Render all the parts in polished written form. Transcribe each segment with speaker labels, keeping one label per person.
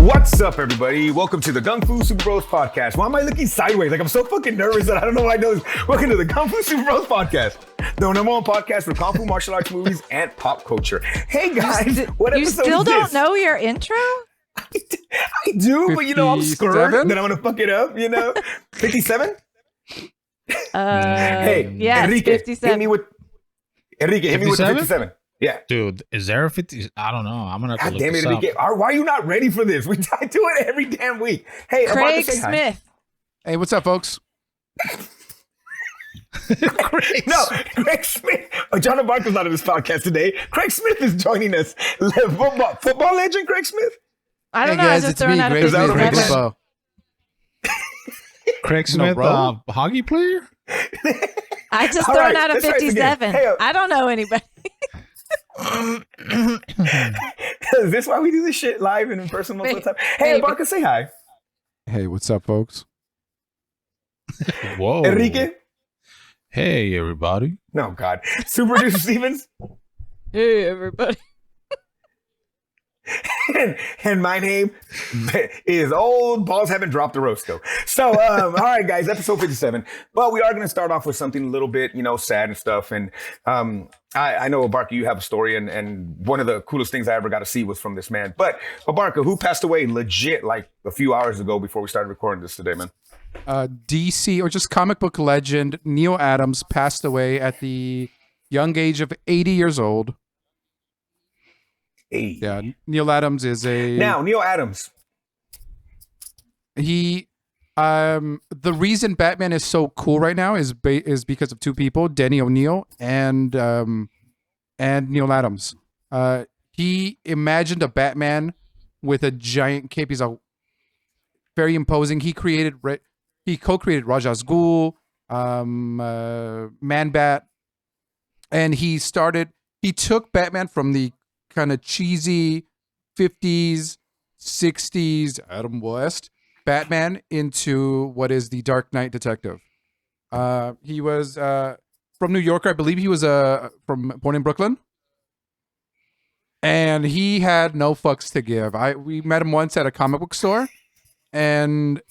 Speaker 1: What's up, everybody? Welcome to the Gung-Fu Super Bros podcast. Why am I looking sideways? Like, I'm so fucking nervous that I don't know why I know this. Welcome to the Gung-Fu Super Bros podcast, the number one podcast for Kung Fu martial arts movies and pop culture. Hey, guys, what episode is this?
Speaker 2: You still don't know your intro?
Speaker 1: I do, but you know, I'm scared that I'm going to fuck it up, you know? 57?
Speaker 2: Hey, yeah,
Speaker 1: Enrique,
Speaker 2: 57.
Speaker 1: hit me with the 57. Yeah.
Speaker 3: Dude, is there a 50? I don't know. I'm going to have to
Speaker 1: God
Speaker 3: look
Speaker 1: damn it,
Speaker 3: this
Speaker 1: Enrique.
Speaker 3: up.
Speaker 1: Why are you not ready for this? We do it every damn week. Hey,
Speaker 2: Craig
Speaker 1: say hi.
Speaker 2: Smith.
Speaker 4: Hey, what's up, folks?
Speaker 1: Craig Smith. John Abarca's not in this podcast today. Craig Smith is joining us. Football legend, Craig Smith?
Speaker 2: I don't
Speaker 4: Hey
Speaker 2: know.
Speaker 4: guys,
Speaker 2: I just
Speaker 4: it's
Speaker 2: throwing
Speaker 4: me,
Speaker 2: out a
Speaker 4: Craig Smith,
Speaker 2: 57.
Speaker 4: Craig Smith.
Speaker 3: Craig Smith,
Speaker 4: Robe?
Speaker 3: hockey player?
Speaker 2: I just
Speaker 1: All
Speaker 2: thrown
Speaker 1: right,
Speaker 2: out a
Speaker 1: let's try this again.
Speaker 2: 57.
Speaker 1: Hey,
Speaker 2: I don't know anybody.
Speaker 1: Is this why we do this shit live and in person most of the time? Hey,
Speaker 2: Maybe.
Speaker 1: Abarca, say hi.
Speaker 4: Hey, what's up, folks?
Speaker 3: Whoa.
Speaker 1: Enrique?
Speaker 3: Hey, everybody.
Speaker 1: No, God. Super Producer Stevens?
Speaker 2: Hey, everybody.
Speaker 1: and my name is Old Balls Haven't Dropped the Roasto. So, all right, guys, episode 57. But we are going to start off with something a little bit, sad and stuff. And I know, Abarca, you have a story, and one of the coolest things I ever got to see was from this man. But, Abarca, who passed away legit like a few hours ago before we started recording this today, man?
Speaker 4: DC, or just comic book legend, Neil Adams passed away at the young age of 80 years old.
Speaker 1: Hey.
Speaker 4: Yeah, Neil Adams is
Speaker 1: Now, Neil Adams.
Speaker 4: He, the reason Batman is so cool right now is because of two people, Denny O'Neil and Neil Adams. He imagined a Batman with a giant cape. He's a very imposing. He co-created Ra's al Ghul, Man-Bat, and he took Batman from the kind of cheesy 50s, 60s Adam West Batman into what is the Dark Knight detective. He was from New York, I believe. He was born in Brooklyn, and he had no fucks to give. We met him once at a comic book store, and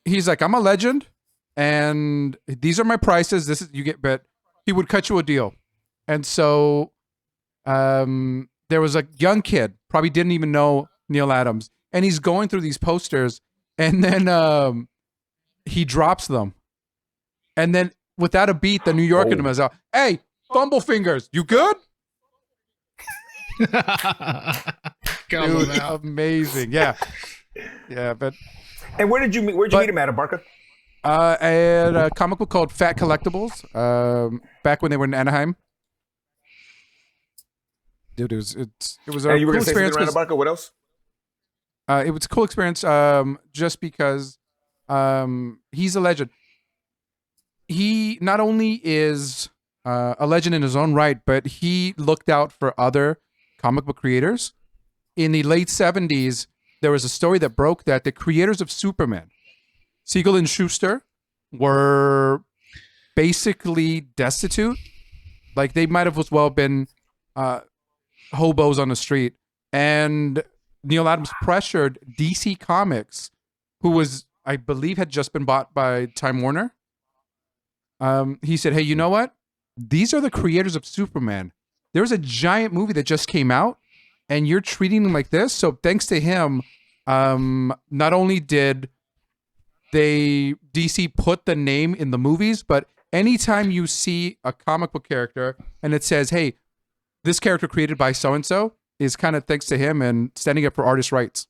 Speaker 4: he's like, "I'm a legend, and these are my prices. This is you get." But he would cut you a deal, and so there was a young kid, probably didn't even know Neil Adams, and he's going through these posters, and then he drops them, and then without a beat, the New Yorker in him is out. Hey, Fumblefingers, you good? Dude, amazing, yeah. But
Speaker 1: And where'd you meet him at, Abarca?
Speaker 4: I had a comic book called Fat Collectibles, back when they were in Anaheim. Dude, it was a
Speaker 1: You were
Speaker 4: cool
Speaker 1: going to say
Speaker 4: experience.
Speaker 1: something around Abarca? What else?
Speaker 4: It was a cool experience, just because he's a legend. He not only is a legend in his own right, but he looked out for other comic book creators. In the late 70s, there was a story that broke that the creators of Superman, Siegel and Schuster, were basically destitute. Like, they might have as well been hobos on the street. And Neil Adams pressured DC Comics, who was, I believe, had just been bought by Time Warner. He said, hey, you know what? These are the creators of Superman. There's a giant movie that just came out, and you're treating them like this. So thanks to him, not only did DC put the name in the movies, but anytime you see a comic book character and it says, hey, this character created by so-and-so, is kind of thanks to him and standing up for artist rights.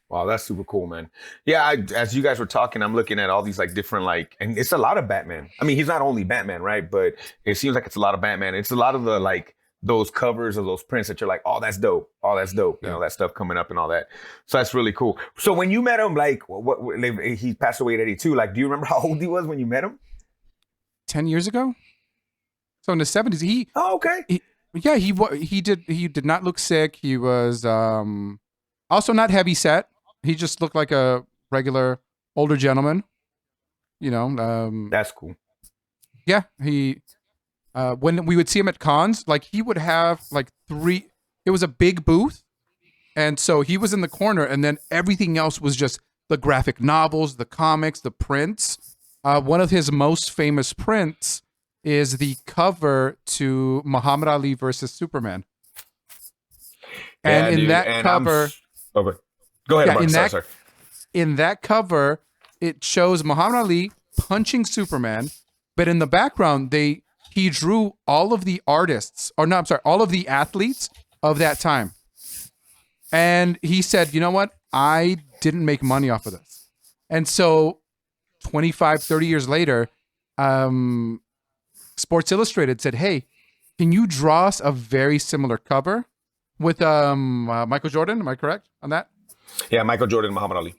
Speaker 1: Wow, that's super cool, man. Yeah, as you guys were talking, I'm looking at all these like different and it's a lot of Batman. I mean, he's not only Batman, right? But it seems like it's a lot of Batman. It's a lot of the like those covers of those prints that you're like, oh, that's dope. Oh, that's dope. You know, that stuff coming up and all that. So that's really cool. So when you met him, like, he passed away at 82. Like, do you remember how old he was when you met him?
Speaker 4: 10 years ago. So in the 70s,
Speaker 1: Oh, okay.
Speaker 4: he did not look sick. He was also not heavy set. He just looked like a regular older gentleman. You know,
Speaker 1: that's cool.
Speaker 4: Yeah, he when we would see him at cons, like he would have like it was a big booth, And so he was in the corner, and then everything else was just the graphic novels, the comics, the prints. One of his most famous prints is the cover to Muhammad Ali versus Superman. And
Speaker 1: Yeah,
Speaker 4: in
Speaker 1: dude,
Speaker 4: that
Speaker 1: and
Speaker 4: cover,
Speaker 1: okay, go ahead.
Speaker 4: Yeah,
Speaker 1: Mark.
Speaker 4: in
Speaker 1: Sorry,
Speaker 4: that-
Speaker 1: sorry.
Speaker 4: in that cover, it shows Muhammad Ali punching Superman, but in the background, he drew all of the artists, or no, I'm sorry, all of the athletes of that time. And he said, you know what? I didn't make money off of this. And so 25, 30 years later, Sports Illustrated said, hey, can you draw us a very similar cover with Michael Jordan? Am I correct on that?
Speaker 1: Yeah, Michael Jordan and Muhammad Ali.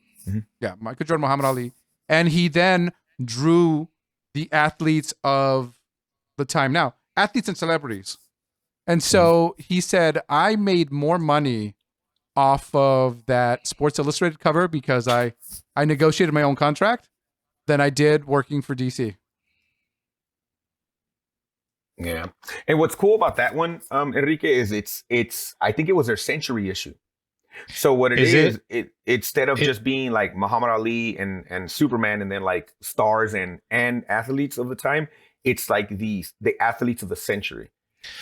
Speaker 4: Yeah, Michael Jordan, Muhammad Ali. And he then drew the athletes of the time now, athletes and celebrities. And so he said, I made more money off of that Sports Illustrated cover because I negotiated my own contract than I did working for DC.
Speaker 1: Yeah. And what's cool about that one, Enrique, is it's I think it was their century issue. So what it instead of just being like Muhammad Ali and Superman and then like stars and athletes of the time, it's like the athletes of the century.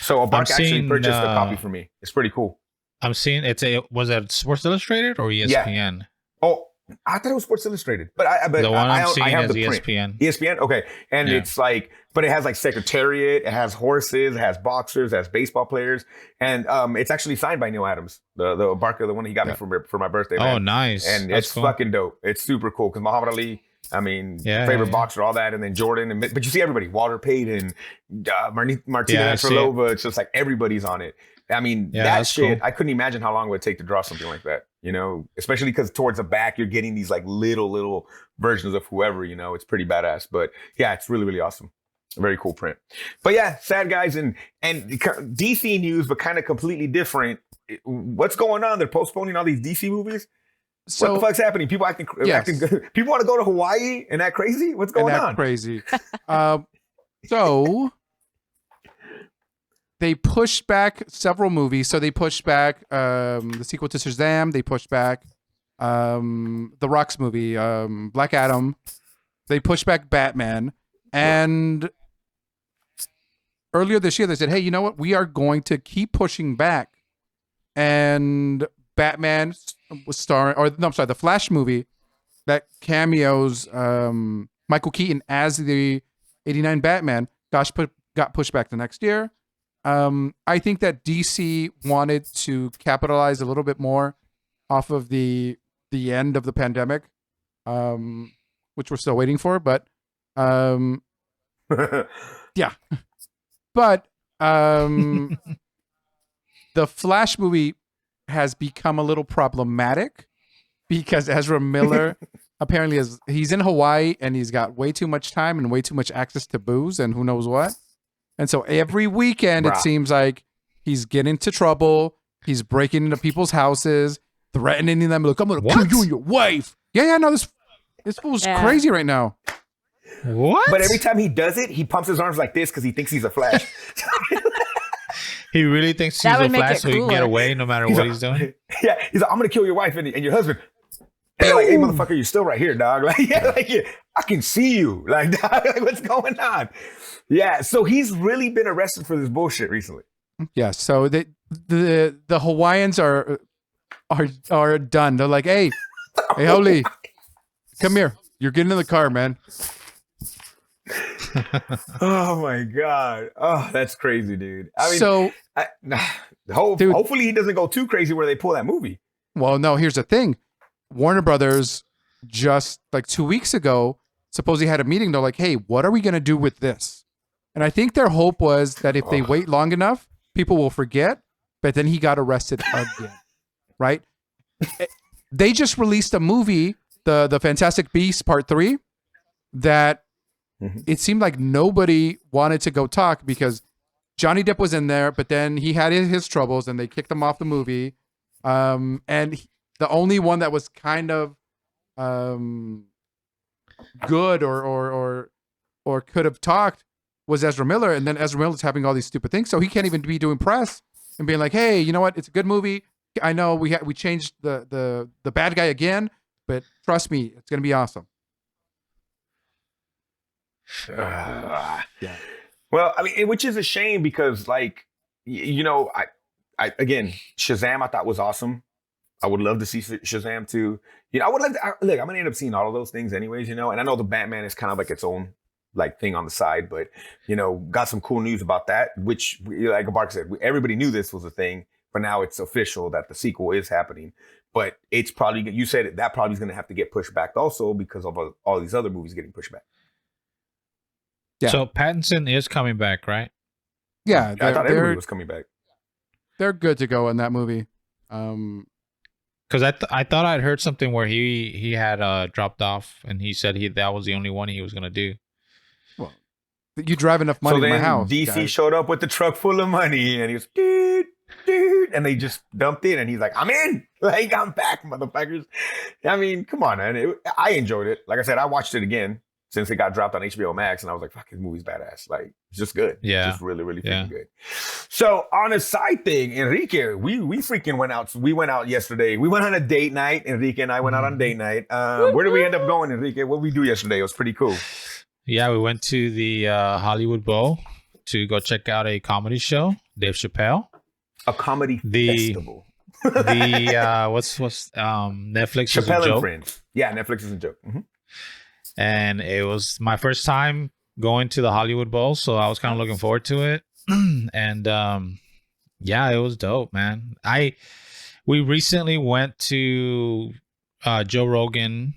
Speaker 1: So Abark actually purchased a copy for me. It's pretty cool.
Speaker 3: I'm seeing was that Sports Illustrated or ESPN?
Speaker 1: Oh, I thought it was Sports Illustrated, but
Speaker 3: The one I'm
Speaker 1: I
Speaker 3: seeing
Speaker 1: have
Speaker 3: is
Speaker 1: the print.
Speaker 3: ESPN.
Speaker 1: ESPN, okay, and
Speaker 3: Yeah.
Speaker 1: it's like, but it has like Secretariat, it has horses, it has boxers, it has baseball players, and it's actually signed by Neil Adams, the Barker, the one he got me for my birthday.
Speaker 3: Oh,
Speaker 1: Man.
Speaker 3: nice.
Speaker 1: And
Speaker 3: That's
Speaker 1: it's
Speaker 3: cool.
Speaker 1: fucking dope. It's super cool because Muhammad Ali, I mean, favorite boxer, all that, and then Jordan, but you see everybody, Walter Payton, Martina Navratilova. It's just like everybody's on it. I mean, that shit, cool. I couldn't imagine how long it would take to draw something like that, you know, especially because towards the back, you're getting these like little versions of whoever, you know, it's pretty badass. But yeah, it's really, really awesome. Very cool print. But yeah, sad guys and DC news, but kind of completely different. What's going on? They're postponing all these DC movies. So, what the fuck's happening? People acting people want to go to Hawaii and act crazy? What's going on?
Speaker 4: Crazy. So they pushed back several movies. So they pushed back the sequel to Shazam. They pushed back The Rock's movie, Black Adam. They pushed back Batman. And earlier this year, they said, hey, you know what? We are going to keep pushing back. And Batman was starring, the Flash movie that cameos Michael Keaton as the 89 Batman got pushed back the next year. I think that DC wanted to capitalize a little bit more off of the end of the pandemic, which we're still waiting for, but yeah. But the Flash movie has become a little problematic because Ezra Miller apparently he's in Hawaii and he's got way too much time and way too much access to booze and who knows what. And so every weekend it seems like he's getting into trouble. He's breaking into people's houses, threatening them. Look, I'm going to kill you and your wife. Yeah, no, this fool's crazy right now.
Speaker 3: What?
Speaker 1: But every time he does it, he pumps his arms like this because he thinks he's a Flash.
Speaker 3: He really thinks he's a Flash so he can get away no matter what he's doing?
Speaker 1: Yeah, he's like, I'm going to kill your wife and your husband. And they're like, hey, motherfucker, you're still right here, dog. Like, I can see you. Like, dog, like, what's going on? Yeah, so he's really been arrested for this bullshit recently.
Speaker 4: Yeah, so the Hawaiians are done. They're like, hey, Holly, come here. You're getting in the car, man.
Speaker 1: Oh my god! Oh, that's crazy, dude. I mean,
Speaker 4: so
Speaker 1: hopefully he doesn't go too crazy where they pull that movie.
Speaker 4: Well, no. Here's the thing: Warner Brothers just like 2 weeks ago supposedly had a meeting. They're like, "Hey, what are we gonna do with this?" And I think their hope was that if they wait long enough, people will forget. But then he got arrested again, right? They just released a movie, the Fantastic Beasts Part 3, that. It seemed like nobody wanted to go talk because Johnny Depp was in there, but then he had his troubles and they kicked him off the movie. And the only one that was kind of good or could have talked was Ezra Miller. And then Ezra Miller's having all these stupid things. So he can't even be doing press and being like, hey, you know what? It's a good movie. I know we changed the bad guy again, but trust me, it's gonna be awesome.
Speaker 1: Yeah.
Speaker 4: Yeah.
Speaker 1: Well, I mean, which is a shame because, like, you know, I again, Shazam I thought was awesome. I would love to see Shazam too. You know, I would like to, look. I'm gonna end up seeing all of those things anyways. You know, and I know the Batman is kind of like its own like thing on the side, but you know, got some cool news about that. Which, like Bark said, everybody knew this was a thing, but now it's official that the sequel is happening. But it's probably, you said that probably is going to have to get pushed back also because of all these other movies getting pushed back.
Speaker 4: Yeah.
Speaker 3: So Pattinson is coming back, right?
Speaker 4: Yeah,
Speaker 1: I thought everybody was coming back.
Speaker 4: They're good to go in that movie.
Speaker 3: Because I thought I'd heard something where he had dropped off, and he said that was the only one he was gonna do.
Speaker 4: Well, you drive enough money to my house.
Speaker 1: DC
Speaker 4: guys.
Speaker 1: showed up with the truck full of money, and he was and they just dumped it, and he's like, "I'm in, like I'm back, motherfuckers." I mean, come on, man. I enjoyed it. Like I said, I watched it again since it got dropped on HBO Max, and I was like, "Fuck, this movie's badass." Like, it's just good.
Speaker 3: Yeah,
Speaker 1: it's just really, really freaking good. So on a side thing, Enrique, we freaking went out. We went out yesterday. We went on a date night. Enrique and I went out on date night. Where did we end up going, Enrique? What did we do yesterday? It was pretty cool.
Speaker 3: Yeah, we went to the Hollywood Bowl to go check out a comedy show, Dave Chappelle.
Speaker 1: A comedy festival.
Speaker 3: What's Netflix
Speaker 1: Chappelle
Speaker 3: is a joke.
Speaker 1: and Friends. Yeah, Netflix is a joke. Mm-hmm.
Speaker 3: And it was my first time going to the Hollywood Bowl, so I was kind of looking forward to it. And yeah, it was dope, man. We recently went to Joe Rogan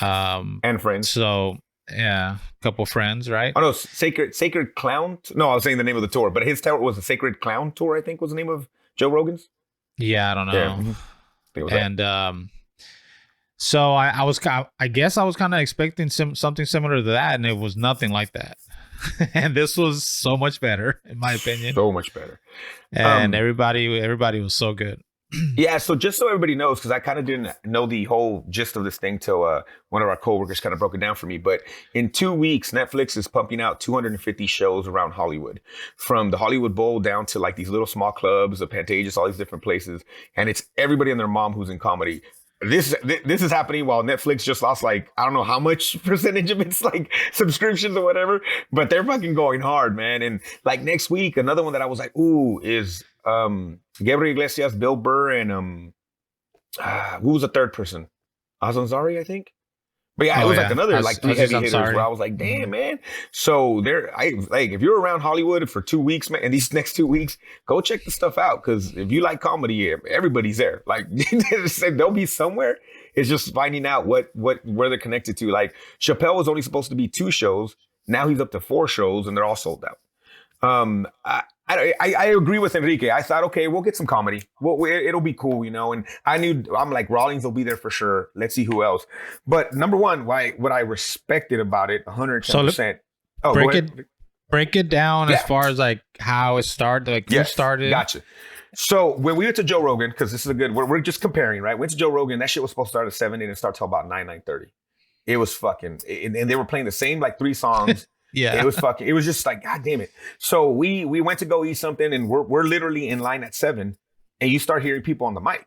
Speaker 1: And Friends.
Speaker 3: So yeah, a couple friends, right?
Speaker 1: Oh no, Sacred Clown. No, I was saying the name of the tour, but his tour was the Sacred Clown Tour. I think was the name of Joe Rogan's.
Speaker 3: Yeah, I don't know.
Speaker 1: Yeah. Mm-hmm. It was
Speaker 3: And so I guess I was kind of expecting something similar to that, and it was nothing like that. And this was so much better, in my opinion.
Speaker 1: So much better.
Speaker 3: And everybody was so good.
Speaker 1: Yeah, so just so everybody knows, because I kind of didn't know the whole gist of this thing till one of our coworkers kind of broke it down for me. But in 2 weeks, Netflix is pumping out 250 shows around Hollywood, from the Hollywood Bowl down to like these little small clubs, the Pantages, all these different places, and it's everybody and their mom who's in comedy. This is happening while Netflix just lost like, I don't know how much percentage of its like subscriptions or whatever, but they're fucking going hard, man. And like next week, another one that I was like, ooh, is Gabriel Iglesias, Bill Burr, and who was the third person? Azanzari, I think. But yeah, it was like another like three heavy hitters where I was like, damn, man. So if you're around Hollywood for 2 weeks, man, and these next 2 weeks, go check the stuff out. Because if you like comedy, everybody's there. Like they'll be somewhere. It's just finding out where they're connected to. Like Chappelle was only supposed to be 2 shows. Now he's up to 4 shows, and they're all sold out. I agree with Enrique. I thought, okay, we'll get some comedy. It'll be cool, you know. And I'm like, Rawlings will be there for sure. Let's see who else. But number one, what I respected about it, 110%.
Speaker 3: So break it down as far as like how it started, like who started.
Speaker 1: Gotcha. So when we went to Joe Rogan, because this is a good, we're just comparing, right? Went to Joe Rogan. That shit was supposed to start at 7 and it started till about 9:30. It was fucking, and they were playing the same like 3 songs.
Speaker 3: Yeah,
Speaker 1: it was just like, God damn it. So we went to go eat something, and we're literally in line at 7, and you start hearing people on the mic.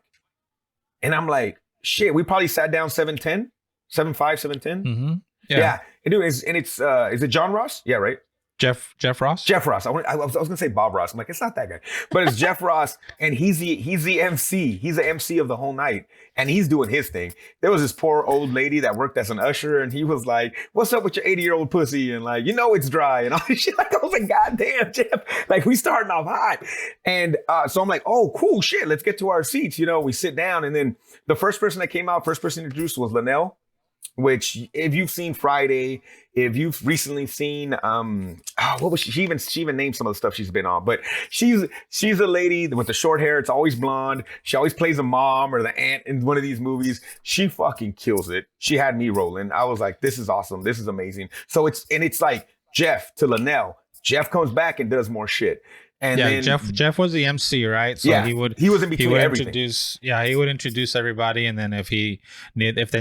Speaker 1: And I'm like, shit, we probably sat down 7:10, 7:05, 7:10.
Speaker 3: Mm-hmm.
Speaker 1: Yeah. And it's is it John Ross? Yeah, right.
Speaker 3: Jeff Ross.
Speaker 1: Jeff Ross. I was gonna say Bob Ross. I'm like, it's not that guy, but it's Jeff Ross, and he's the MC. He's the MC of the whole night, and he's doing his thing. There was this poor old lady that worked as an usher, and he was like, "What's up with your 80-year-old pussy?" And like, it's dry and all this shit. Like, I was like, God damn, Jeff. Like, we starting off hot, and so I'm like, oh, cool, shit. Let's get to our seats. We sit down, and then the first person introduced was Linnell. Which, if you've seen Friday, if you've recently seen, what was she? She even named some of the stuff she's been on. But she's a lady with the short hair. It's always blonde. She always plays a mom or the aunt in one of these movies. She fucking kills it. She had me rolling. I was like, this is awesome. This is amazing. So it's like Jeff to Linnell. Jeff comes back and does more shit. And
Speaker 3: yeah,
Speaker 1: then,
Speaker 3: Jeff was the MC, right? So
Speaker 1: yeah, he was in between everything.
Speaker 3: He would introduce everybody, and then if they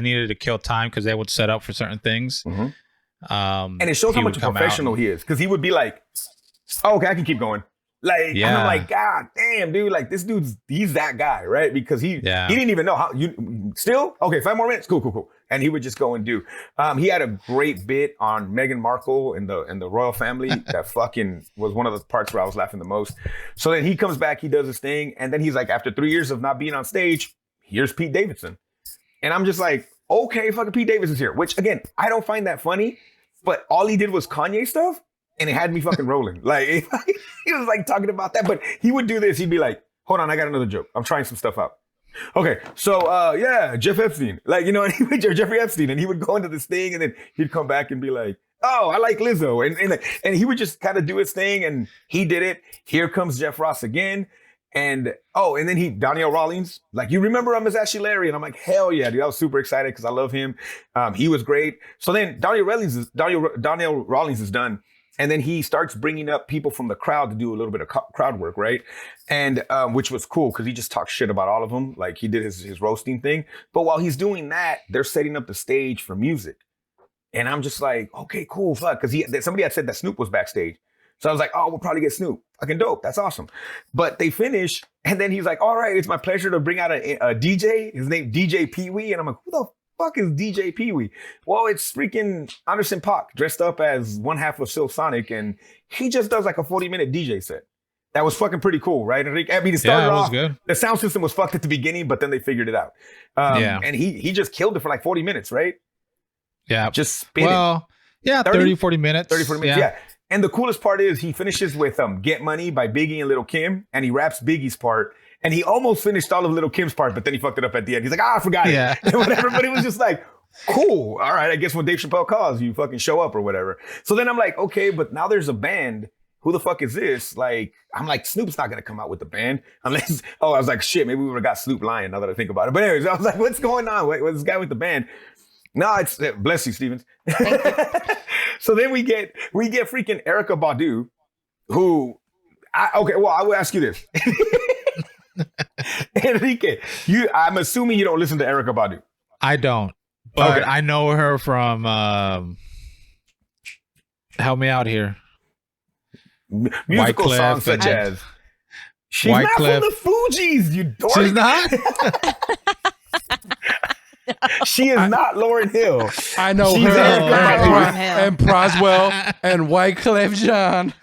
Speaker 3: needed to kill time because they would set up for certain things.
Speaker 1: Mm-hmm. And it shows how much professional he is, because he would be like, "Oh, okay, I can keep going." Like,
Speaker 3: Yeah.
Speaker 1: and I'm like, God damn, dude, like this he's that guy, right? Because he didn't even know how you still, okay, 5 more minutes, cool. And he would just go and do. He had a great bit on Meghan Markle and the royal family that fucking was one of the parts where I was laughing the most. So then he comes back, he does his thing, and then he's like, after 3 years of not being on stage, here's Pete Davidson. And I'm just like, okay, fucking Pete Davidson's here. Which again, I don't find that funny, but all he did was Kanye stuff, and it had me fucking rolling. Like he was like talking about that, but he would do this. He'd be like, hold on, I got another joke. I'm trying some stuff out. Okay, so yeah, Jeff Epstein, like, you know, and he would Jeffrey Epstein, and he would go into this thing, and then he'd come back and be like, oh, I like Lizzo, and he would just kind of do his thing, and he did it. Here comes Jeff Ross again, and then Daniel Rawlings, like, you remember him as Ashley Larry, and I'm like, hell yeah, dude, I was super excited because I love him. He was great. So then Daniel Rawlings is done. And then he starts bringing up people from the crowd to do a little bit of crowd work, right? And which was cool because he just talked shit about all of them. Like he did his roasting thing. But while he's doing that, they're setting up the stage for music. And I'm just like, okay, cool, fuck. Because somebody had said that Snoop was backstage. So I was like, oh, we'll probably get Snoop. Fucking dope. That's awesome. But they finish, and then he's like, all right, it's my pleasure to bring out a DJ. His name, DJ Pee Wee. And I'm like, who the fuck is DJ Pee Wee? Well, it's freaking Anderson .Paak dressed up as one half of Silk Sonic, and he just does like a 40-minute DJ set. That was fucking pretty cool, right, Enrique? I mean, it started off, good. The sound system was fucked at the beginning, but then they figured it out. And he just killed it for like 40 minutes, right?
Speaker 3: Yeah.
Speaker 1: Just spinning.
Speaker 3: Well, yeah, 30, 40 minutes.
Speaker 1: 30, 40 minutes, yeah. And the coolest part is he finishes with Get Money by Biggie and Lil' Kim, and he raps Biggie's part. And he almost finished all of Lil' Kim's part, but then he fucked it up at the end. He's like, I forgot it. And whatever. But it was just like, cool. All right. I guess when Dave Chappelle calls, you fucking show up or whatever. So then I'm like, okay, but now there's a band. Who the fuck is this? Like, I'm like, Snoop's not going to come out with the band unless, I was like, shit, maybe we would have got Snoop lying now that I think about it. But anyways, I was like, what's going on? What's this guy with the band? No, it's, bless you, Stevens. So then we get freaking Eryka Badu, who, I will ask you this. Enrique, I'm assuming you don't listen to Eryka Badu.
Speaker 3: I don't, but I know her from help me out here.
Speaker 1: Musical songs such as she's not from the Fugees, you dork.
Speaker 3: She's not?
Speaker 1: She is not Lauryn Hill.
Speaker 4: I know
Speaker 1: she's
Speaker 4: her
Speaker 2: and
Speaker 4: Proswell and Wyclef Jean.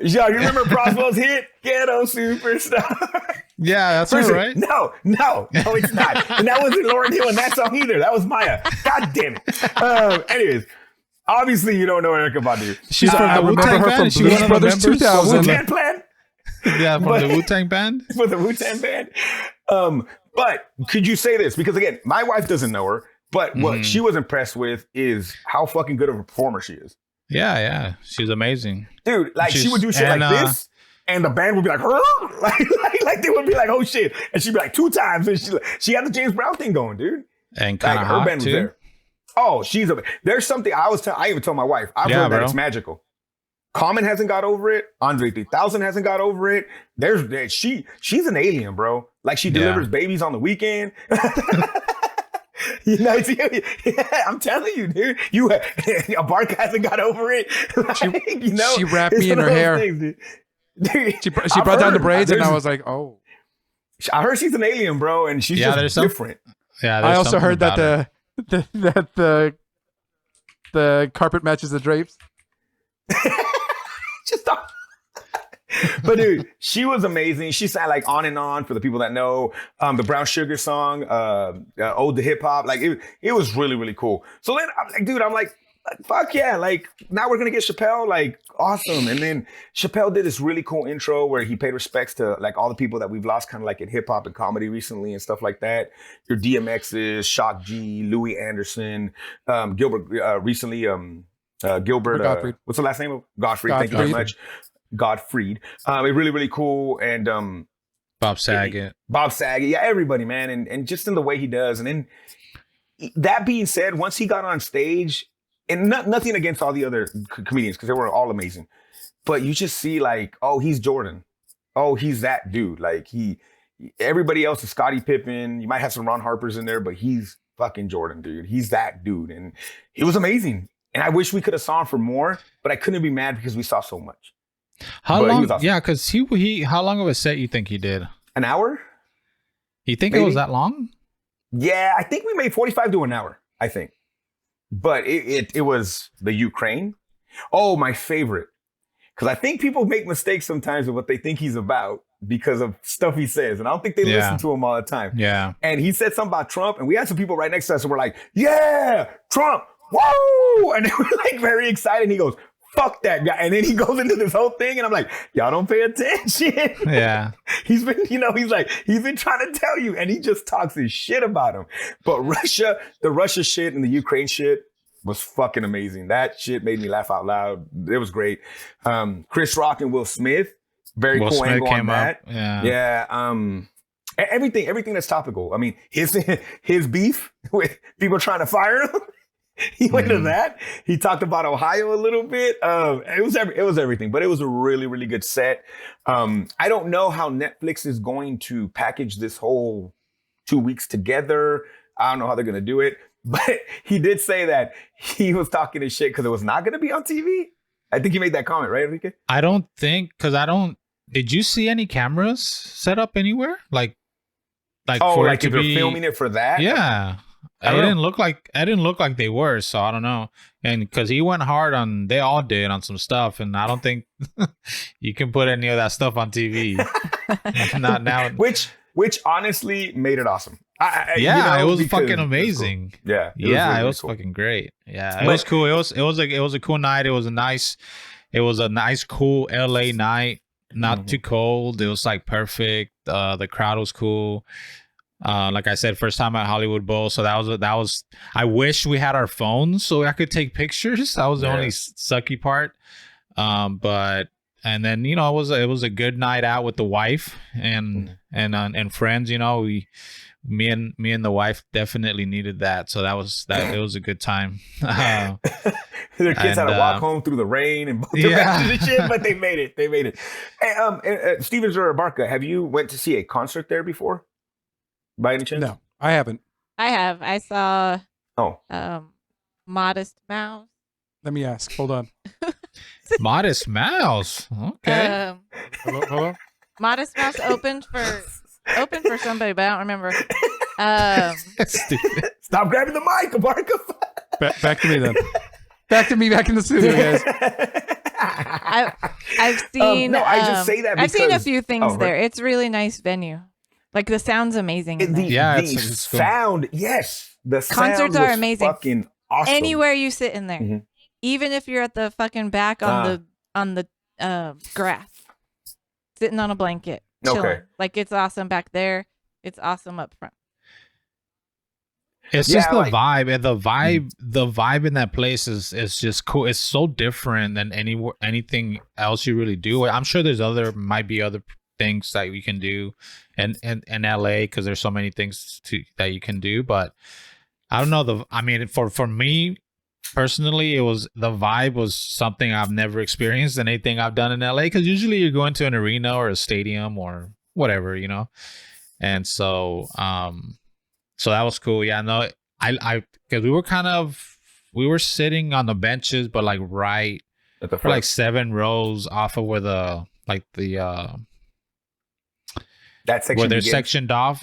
Speaker 1: Yo, you remember Proswell's hit "Ghetto Superstar"?
Speaker 3: Yeah, that's her, right?
Speaker 1: No, it's not. And that wasn't Lauryn Hill in that song either. That was Maya. God damn it. Anyways, obviously you don't know Eryka Badu.
Speaker 3: She's from the Wu-Tang band. She
Speaker 4: Blues Brothers 2000.
Speaker 1: Wu-Tang Clan.
Speaker 3: Yeah, from the Wu-Tang band.
Speaker 1: For the Wu-Tang band. But could you say this? Because again, my wife doesn't know her, but what she was impressed with is how fucking good of a performer she is.
Speaker 3: Yeah. She's amazing.
Speaker 1: Dude, like she would do shit like this, and the band would be like, like they would be like, oh shit. And she'd be like 2 times. And she had the James Brown thing going, dude.
Speaker 3: And kind of
Speaker 1: her
Speaker 3: hot
Speaker 1: band
Speaker 3: too.
Speaker 1: Was there. Oh, there's something I even told my wife. I've heard that it's magical. Common hasn't got over it. Andre 3000 hasn't got over it. She's an alien, bro. Like she delivers babies on the weekend. You know, I'm telling you, dude. Bark hasn't got over it. Like, you know,
Speaker 4: she wrapped me in her hair.
Speaker 1: Things, dude,
Speaker 4: she brought down the braids, and I was like, oh.
Speaker 1: I heard she's an alien, bro, and she's just different.
Speaker 3: I
Speaker 4: also heard that the carpet matches the drapes.
Speaker 1: But dude, she was amazing. She sang like On and On for the people that know the Brown Sugar song, Ode to Hip Hop. Like it was really, really cool. So then I'm like, dude, I'm like, fuck yeah. Like now we're going to get Chappelle, like awesome. And then Chappelle did this really cool intro where he paid respects to like all the people that we've lost kind of like in hip hop and comedy recently and stuff like that. Your DMX's, Shock G, Louis Anderson, Gilbert, recently, Gilbert,
Speaker 4: Gottfried.
Speaker 1: What's the last name of Gottfried? Thank you very much. Gottfried. Really, really cool. And
Speaker 3: Bob Saget.
Speaker 1: Yeah, everybody, man. And just in the way he does. And then that being said, once he got on stage, and nothing against all the other comedians, because they were all amazing. But you just see like, oh, he's Jordan. Oh, he's that dude. Like everybody else is Scottie Pippen. You might have some Ron Harpers in there, but he's fucking Jordan, dude. He's that dude. And he was amazing. And I wish we could have saw him for more, but I couldn't be mad because we saw so much.
Speaker 3: How
Speaker 1: But he
Speaker 3: long?
Speaker 1: was awesome.
Speaker 3: Yeah, because he how long of a set you think he did?
Speaker 1: An hour?
Speaker 3: You think it
Speaker 1: Maybe.
Speaker 3: was that long?
Speaker 1: Yeah, I think we made 45 to an hour, I think. But it was the Ukraine. Oh, my favorite. Because I think people make mistakes sometimes with what they think he's about because of stuff he says. And I don't think they listen to him all the time.
Speaker 3: Yeah.
Speaker 1: And he said something about Trump, and we had some people right next to us and we're like, yeah, Trump, woo! And they were like very excited. And he goes, fuck that guy. And then he goes into this whole thing, and I'm like, y'all don't pay attention.
Speaker 3: Yeah.
Speaker 1: He's been, he's been trying to tell you, and he just talks his shit about him. But the Russia shit and the Ukraine shit was fucking amazing. That shit made me laugh out loud. It was great. Chris Rock and Will Smith, very
Speaker 3: Will
Speaker 1: cool
Speaker 3: Smith
Speaker 1: angle on
Speaker 3: came
Speaker 1: that.
Speaker 3: up. Yeah.
Speaker 1: Yeah. Everything that's topical. I mean, his beef with people trying to fire him. He went to that. He talked about Ohio a little bit. It was everything, but it was a really, really good set. I don't know how Netflix is going to package this whole 2 weeks together. I don't know how they're going to do it, but he did say that he was talking his shit because it was not going to be on TV. I think you made that comment, right, Enrique?
Speaker 3: I don't think, did you see any cameras set up anywhere? Like for it
Speaker 1: like
Speaker 3: to
Speaker 1: if you're
Speaker 3: be
Speaker 1: filming it for that?
Speaker 3: Yeah.
Speaker 1: I
Speaker 3: It
Speaker 1: don't know.
Speaker 3: didn't look like they were, so I don't know. And because he went hard they all did on some stuff, and I don't think you can put any of that stuff on TV. Not now.
Speaker 1: Which honestly made it awesome.
Speaker 3: It was
Speaker 1: because
Speaker 3: fucking
Speaker 1: it was
Speaker 3: amazing.
Speaker 1: cool. Yeah,
Speaker 3: It
Speaker 1: really
Speaker 3: was
Speaker 1: cool.
Speaker 3: fucking great. Yeah, it
Speaker 1: But-
Speaker 3: was cool. It was a cool night. It was a nice, cool LA night. Not too cold. It was like perfect. The crowd was cool. Like I said, first time at Hollywood Bowl, so that was. I wish we had our phones so I could take pictures. That was the only sucky part. And then it was a good night out with the wife and friends. Me and the wife definitely needed that, so it was a good time.
Speaker 1: Their kids had to walk home through the rain and both their matches and shit, but they made it. Hey, Stevens or Eryka, have you went to see a concert there before? By any chance?
Speaker 4: No, I haven't.
Speaker 2: I have. I saw
Speaker 1: Oh.
Speaker 2: Modest Mouse.
Speaker 4: Let me ask. Hold on.
Speaker 3: Modest Mouse. Okay.
Speaker 4: Hello?
Speaker 2: Modest Mouse opened for somebody, but I don't remember.
Speaker 3: Stupid.
Speaker 1: Stop grabbing the mic, Eryka.
Speaker 4: Back to me then. Back to me back in the studio, guys.
Speaker 2: I've seen.
Speaker 1: I just say that
Speaker 2: I've seen a
Speaker 1: because-
Speaker 2: few things
Speaker 1: right.
Speaker 2: there. It's a really nice venue. Like the sound's amazing. in there.
Speaker 3: It's cool.
Speaker 1: Sound, yes. The
Speaker 2: Concerts
Speaker 1: sound
Speaker 2: are
Speaker 1: was
Speaker 2: amazing.
Speaker 1: Fucking awesome.
Speaker 2: Anywhere you sit in there,
Speaker 1: Mhm.
Speaker 2: even if you're at the fucking back on the grass, sitting on a blanket, chilling.
Speaker 1: Okay.
Speaker 2: Like it's awesome back there. It's awesome up front.
Speaker 3: It's just
Speaker 1: Yeah,
Speaker 3: the vibe, and the vibe in that place is just cool. It's so different than anything else you really do. I'm sure might be other things that we can do in LA because there's so many things that you can do, but I don't know. For me personally, the vibe was something I've never experienced in anything I've done in LA, because usually you're going to an arena or a stadium or whatever, and so so that was cool. Yeah, no, I because we were sitting on the benches, but like right
Speaker 1: At the
Speaker 3: for like 7 rows off of where that section where they're
Speaker 1: begins.
Speaker 3: sectioned off,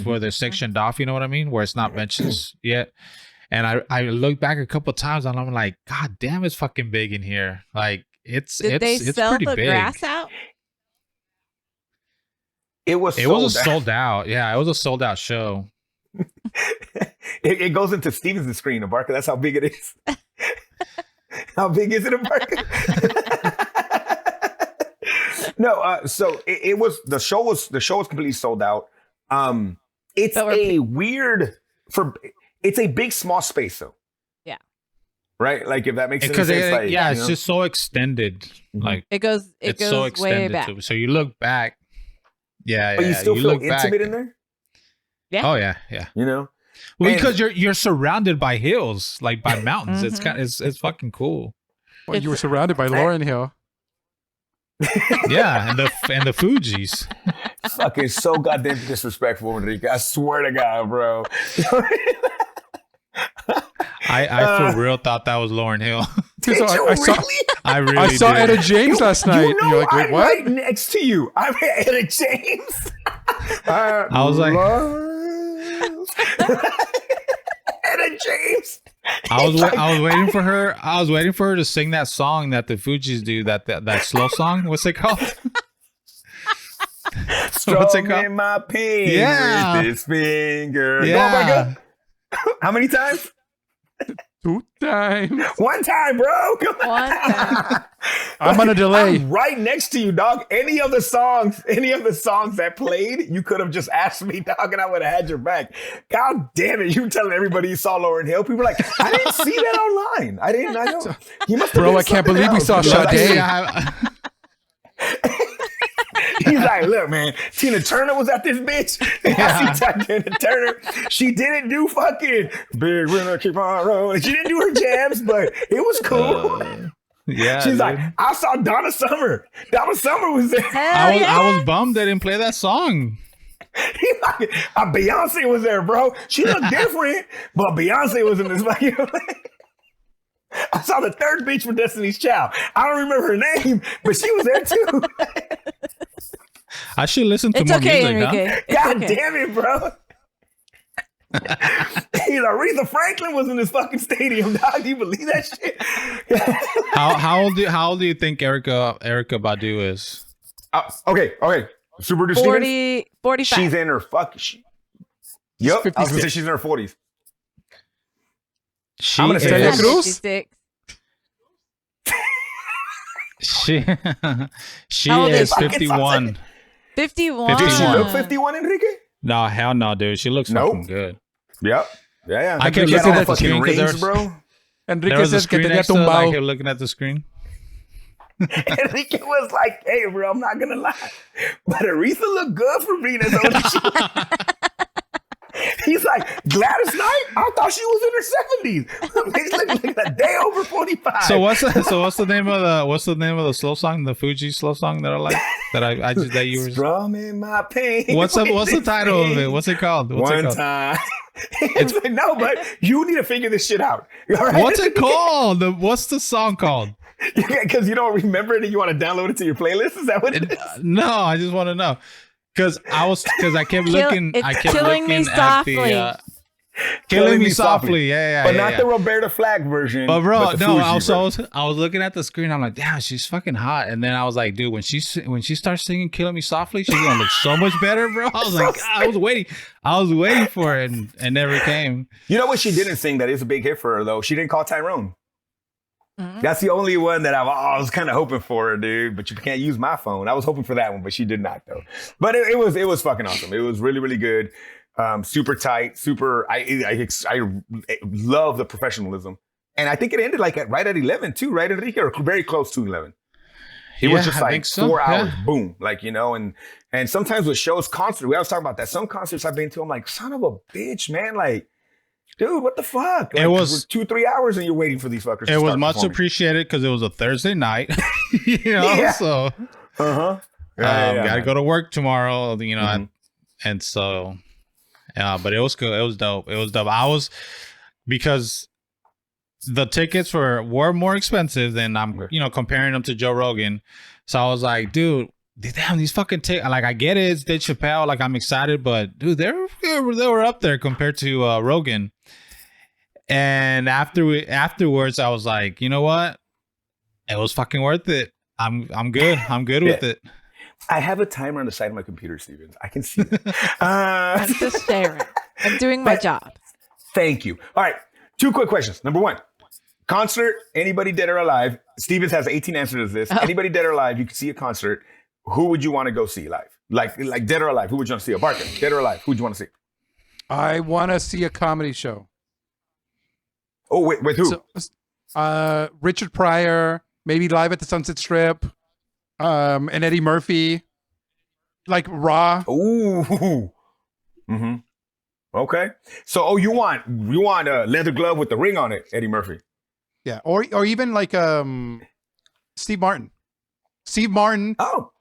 Speaker 3: you know what I mean? Where it's not benches yet. And I looked back a couple of times and I'm like, God damn, it's fucking big in here. Like it's
Speaker 2: They sell
Speaker 3: pretty
Speaker 2: the
Speaker 3: big.
Speaker 2: grass out?
Speaker 1: It was
Speaker 3: sold out. Yeah, it was a sold out show.
Speaker 1: It goes into Stevens' screen, Eryka. That's how big it is. How big is it, Eryka? No, so it was the show was completely sold out. It's it's a big small space though.
Speaker 2: Yeah.
Speaker 1: Right? Like if that makes any
Speaker 3: Because
Speaker 1: sense.
Speaker 3: it's just so extended.
Speaker 1: Mhm.
Speaker 3: Like
Speaker 2: It goes
Speaker 3: it's so
Speaker 2: way
Speaker 3: extended
Speaker 2: back.
Speaker 3: so you look back. Yeah,
Speaker 1: But you still feel
Speaker 3: look back.
Speaker 1: intimate in there,
Speaker 3: Oh yeah.
Speaker 1: you know?
Speaker 3: Well,
Speaker 1: And-
Speaker 3: because you're surrounded by hills, like by mountains. It's fucking cool.
Speaker 4: Well, you were surrounded by Lauryn Hill.
Speaker 3: Yeah, and the Fujis.
Speaker 1: Fucking so goddamn disrespectful, Enrique. I swear to God, bro.
Speaker 3: I for real thought that was Lauryn Hill.
Speaker 1: Did
Speaker 4: So
Speaker 1: you
Speaker 4: I saw
Speaker 1: really?
Speaker 3: I really
Speaker 4: I saw
Speaker 3: did.
Speaker 4: Etta James last night.
Speaker 1: You
Speaker 4: and
Speaker 1: know
Speaker 4: you're like, wait,
Speaker 1: I'm
Speaker 4: what?
Speaker 1: right next to you. I'm Etta James.
Speaker 3: I was like,
Speaker 1: Etta James.
Speaker 3: I was waiting for her. I was waiting for her to sing that song that the Fugees do. That slow song. What's it called? What's it
Speaker 1: Strumming
Speaker 3: called?
Speaker 1: my pain
Speaker 3: Yeah.
Speaker 1: with his finger.
Speaker 3: Yeah.
Speaker 1: Go on, Micah. How many times?
Speaker 4: 2 times.
Speaker 1: One time, bro. Come on.
Speaker 2: One time.
Speaker 4: I'm on a delay.
Speaker 1: I'm right next to you, dog. Any of the songs that played, you could have just asked me, dog, and I would have had your back. God damn it. You telling everybody you saw Lauryn Hill. People were like, I didn't see that online. I know. He must have
Speaker 4: Bro,
Speaker 1: been
Speaker 4: I can't
Speaker 1: something
Speaker 4: believe we
Speaker 1: else.
Speaker 4: saw
Speaker 1: He was like,
Speaker 4: Sade.
Speaker 1: He's like, look, man, Tina Turner was at this bitch. I see Tina Turner. She didn't do fucking Big Winner Keep On Rolling. She didn't do her jams, but it was cool.
Speaker 3: Yeah.
Speaker 1: She's
Speaker 3: dude.
Speaker 1: like, I saw Donna Summer. Donna Summer was there.
Speaker 2: Hell yeah.
Speaker 3: I was bummed they didn't play that song.
Speaker 1: He's like, Beyonce was there, bro. She looked different, but Beyonce was in this fucking. I saw the third bitch for Destiny's Child. I don't remember her name, but she was there too.
Speaker 3: I should listen to
Speaker 2: It's
Speaker 3: more
Speaker 2: okay,
Speaker 3: music.
Speaker 2: Enrique.
Speaker 3: Huh?
Speaker 2: It's
Speaker 1: God
Speaker 2: okay.
Speaker 1: damn it, bro. He's like, Aretha Franklin was in this fucking stadium, dog. Do you believe that shit?
Speaker 3: How old do you think Eryka Badu is?
Speaker 1: Okay. Super Duper Stevens?
Speaker 2: 45.
Speaker 1: She's in her Yep. I was gonna say
Speaker 4: 56.
Speaker 1: she's in her 40s.
Speaker 3: She
Speaker 1: I'm gonna say
Speaker 4: Celia
Speaker 3: is,
Speaker 4: Cruz?
Speaker 2: 56.
Speaker 3: she
Speaker 2: How old
Speaker 3: is
Speaker 2: is she?
Speaker 3: 51.
Speaker 2: 51.
Speaker 1: Did she
Speaker 3: 51.
Speaker 1: look 51, Enrique?
Speaker 3: No, hell no, dude. She looks
Speaker 1: Nope.
Speaker 3: fucking good.
Speaker 1: Yep. Yeah.
Speaker 3: I kept
Speaker 1: She had
Speaker 3: looking
Speaker 1: all
Speaker 3: at the
Speaker 1: fucking
Speaker 3: screen 'cause
Speaker 1: rings,
Speaker 3: there
Speaker 1: bro.
Speaker 3: There
Speaker 4: Enrique
Speaker 3: was a
Speaker 4: says que
Speaker 3: screen
Speaker 4: tenía
Speaker 3: next to it. I
Speaker 4: tumbado.
Speaker 3: kept looking at the screen.
Speaker 1: Enrique was like, hey, bro, I'm not gonna lie. But Aretha looked good for being as old as she was. He's like, Gladys Knight? I thought she was in her 70s. Bitch looked like a day over 45.
Speaker 3: So what's the name of the slow song, the Fuji slow song that I like that you were
Speaker 1: Strumming my pain.
Speaker 3: What's the title of it? What's it called?
Speaker 1: One time. It's like, no, but you need to figure this shit out. All right?
Speaker 3: What's it called? What's the song called?
Speaker 1: Because you don't remember it and you want to download it to your playlist? Is that what it is?
Speaker 3: No, I just want to know. Because I kept looking.
Speaker 2: It's
Speaker 3: I kept
Speaker 2: Killing
Speaker 3: looking
Speaker 2: Me
Speaker 3: at
Speaker 2: Softly.
Speaker 3: the Killing Me Softly. Yeah.
Speaker 1: But not the Roberta Flack version.
Speaker 3: But bro,
Speaker 1: the
Speaker 3: no,
Speaker 1: Fuji version.
Speaker 3: I was looking at the screen. I'm like, damn, she's fucking hot. And then I was like, dude, when she starts singing "Killing Me Softly," she's gonna look so much better, bro. I was like, I was waiting for it, and never came.
Speaker 1: You know what she didn't sing that is a big hit for her, though? She didn't call Tyrone.
Speaker 2: Mhm.
Speaker 1: That's the only one that I was kind of hoping for, dude. But you can't use my phone. I was hoping for that one, but she did not, though. But it was fucking awesome. It was really, really good. Super tight. Super. I love the professionalism, and I think it ended like right at 11 too, right, Enrique, or very close to 11. It was just
Speaker 3: I
Speaker 1: like
Speaker 3: think so.
Speaker 1: 4 hours,
Speaker 3: Yeah.
Speaker 1: boom, like, you know, and sometimes with shows, concerts, we always talk about that. Some concerts I've been to, I'm like, son of a bitch, man, like. Dude, what the fuck? Like,
Speaker 3: It was
Speaker 1: 2-3 hours and you're waiting for these fuckers.
Speaker 3: It was much appreciated because it was a Thursday night, you know.
Speaker 1: Yeah.
Speaker 3: So gotta go to work tomorrow, you know,
Speaker 1: Mhm.
Speaker 3: and so, yeah. But it was good. It was dope. Because the tickets were more expensive than I'm, you know, comparing them to Joe Rogan. So I was like, dude, damn, these fucking like, I get it, it's Dave Chappelle, like, I'm excited, but dude, they were up there compared to Rogan. And afterwards, I was like, you know what? It was fucking worth it. I'm good. I'm good with it.
Speaker 1: I have a timer on the side of my computer, Stevens. I can see it.
Speaker 2: I'm just sharing. I'm doing my
Speaker 1: But-
Speaker 2: job.
Speaker 1: Thank you. All right. 2 quick questions. Number 1, concert, anybody dead or alive? Stevens has 18 answers to this.
Speaker 2: Oh.
Speaker 1: Anybody dead or alive, you can see a concert. Who would you want to go see live? Like dead or alive, who would you want to see? A Barker, dead or alive, who would you want to see?
Speaker 4: I want to see a comedy show.
Speaker 1: Oh, with who?
Speaker 4: So, Richard Pryor, maybe live at the Sunset Strip, and Eddie Murphy, like Raw.
Speaker 1: Ooh. Mm-hmm. Okay. So, you want a leather glove with the ring on it, Eddie Murphy?
Speaker 4: Yeah, or even like Steve Martin. Steve Martin,
Speaker 1: Oh.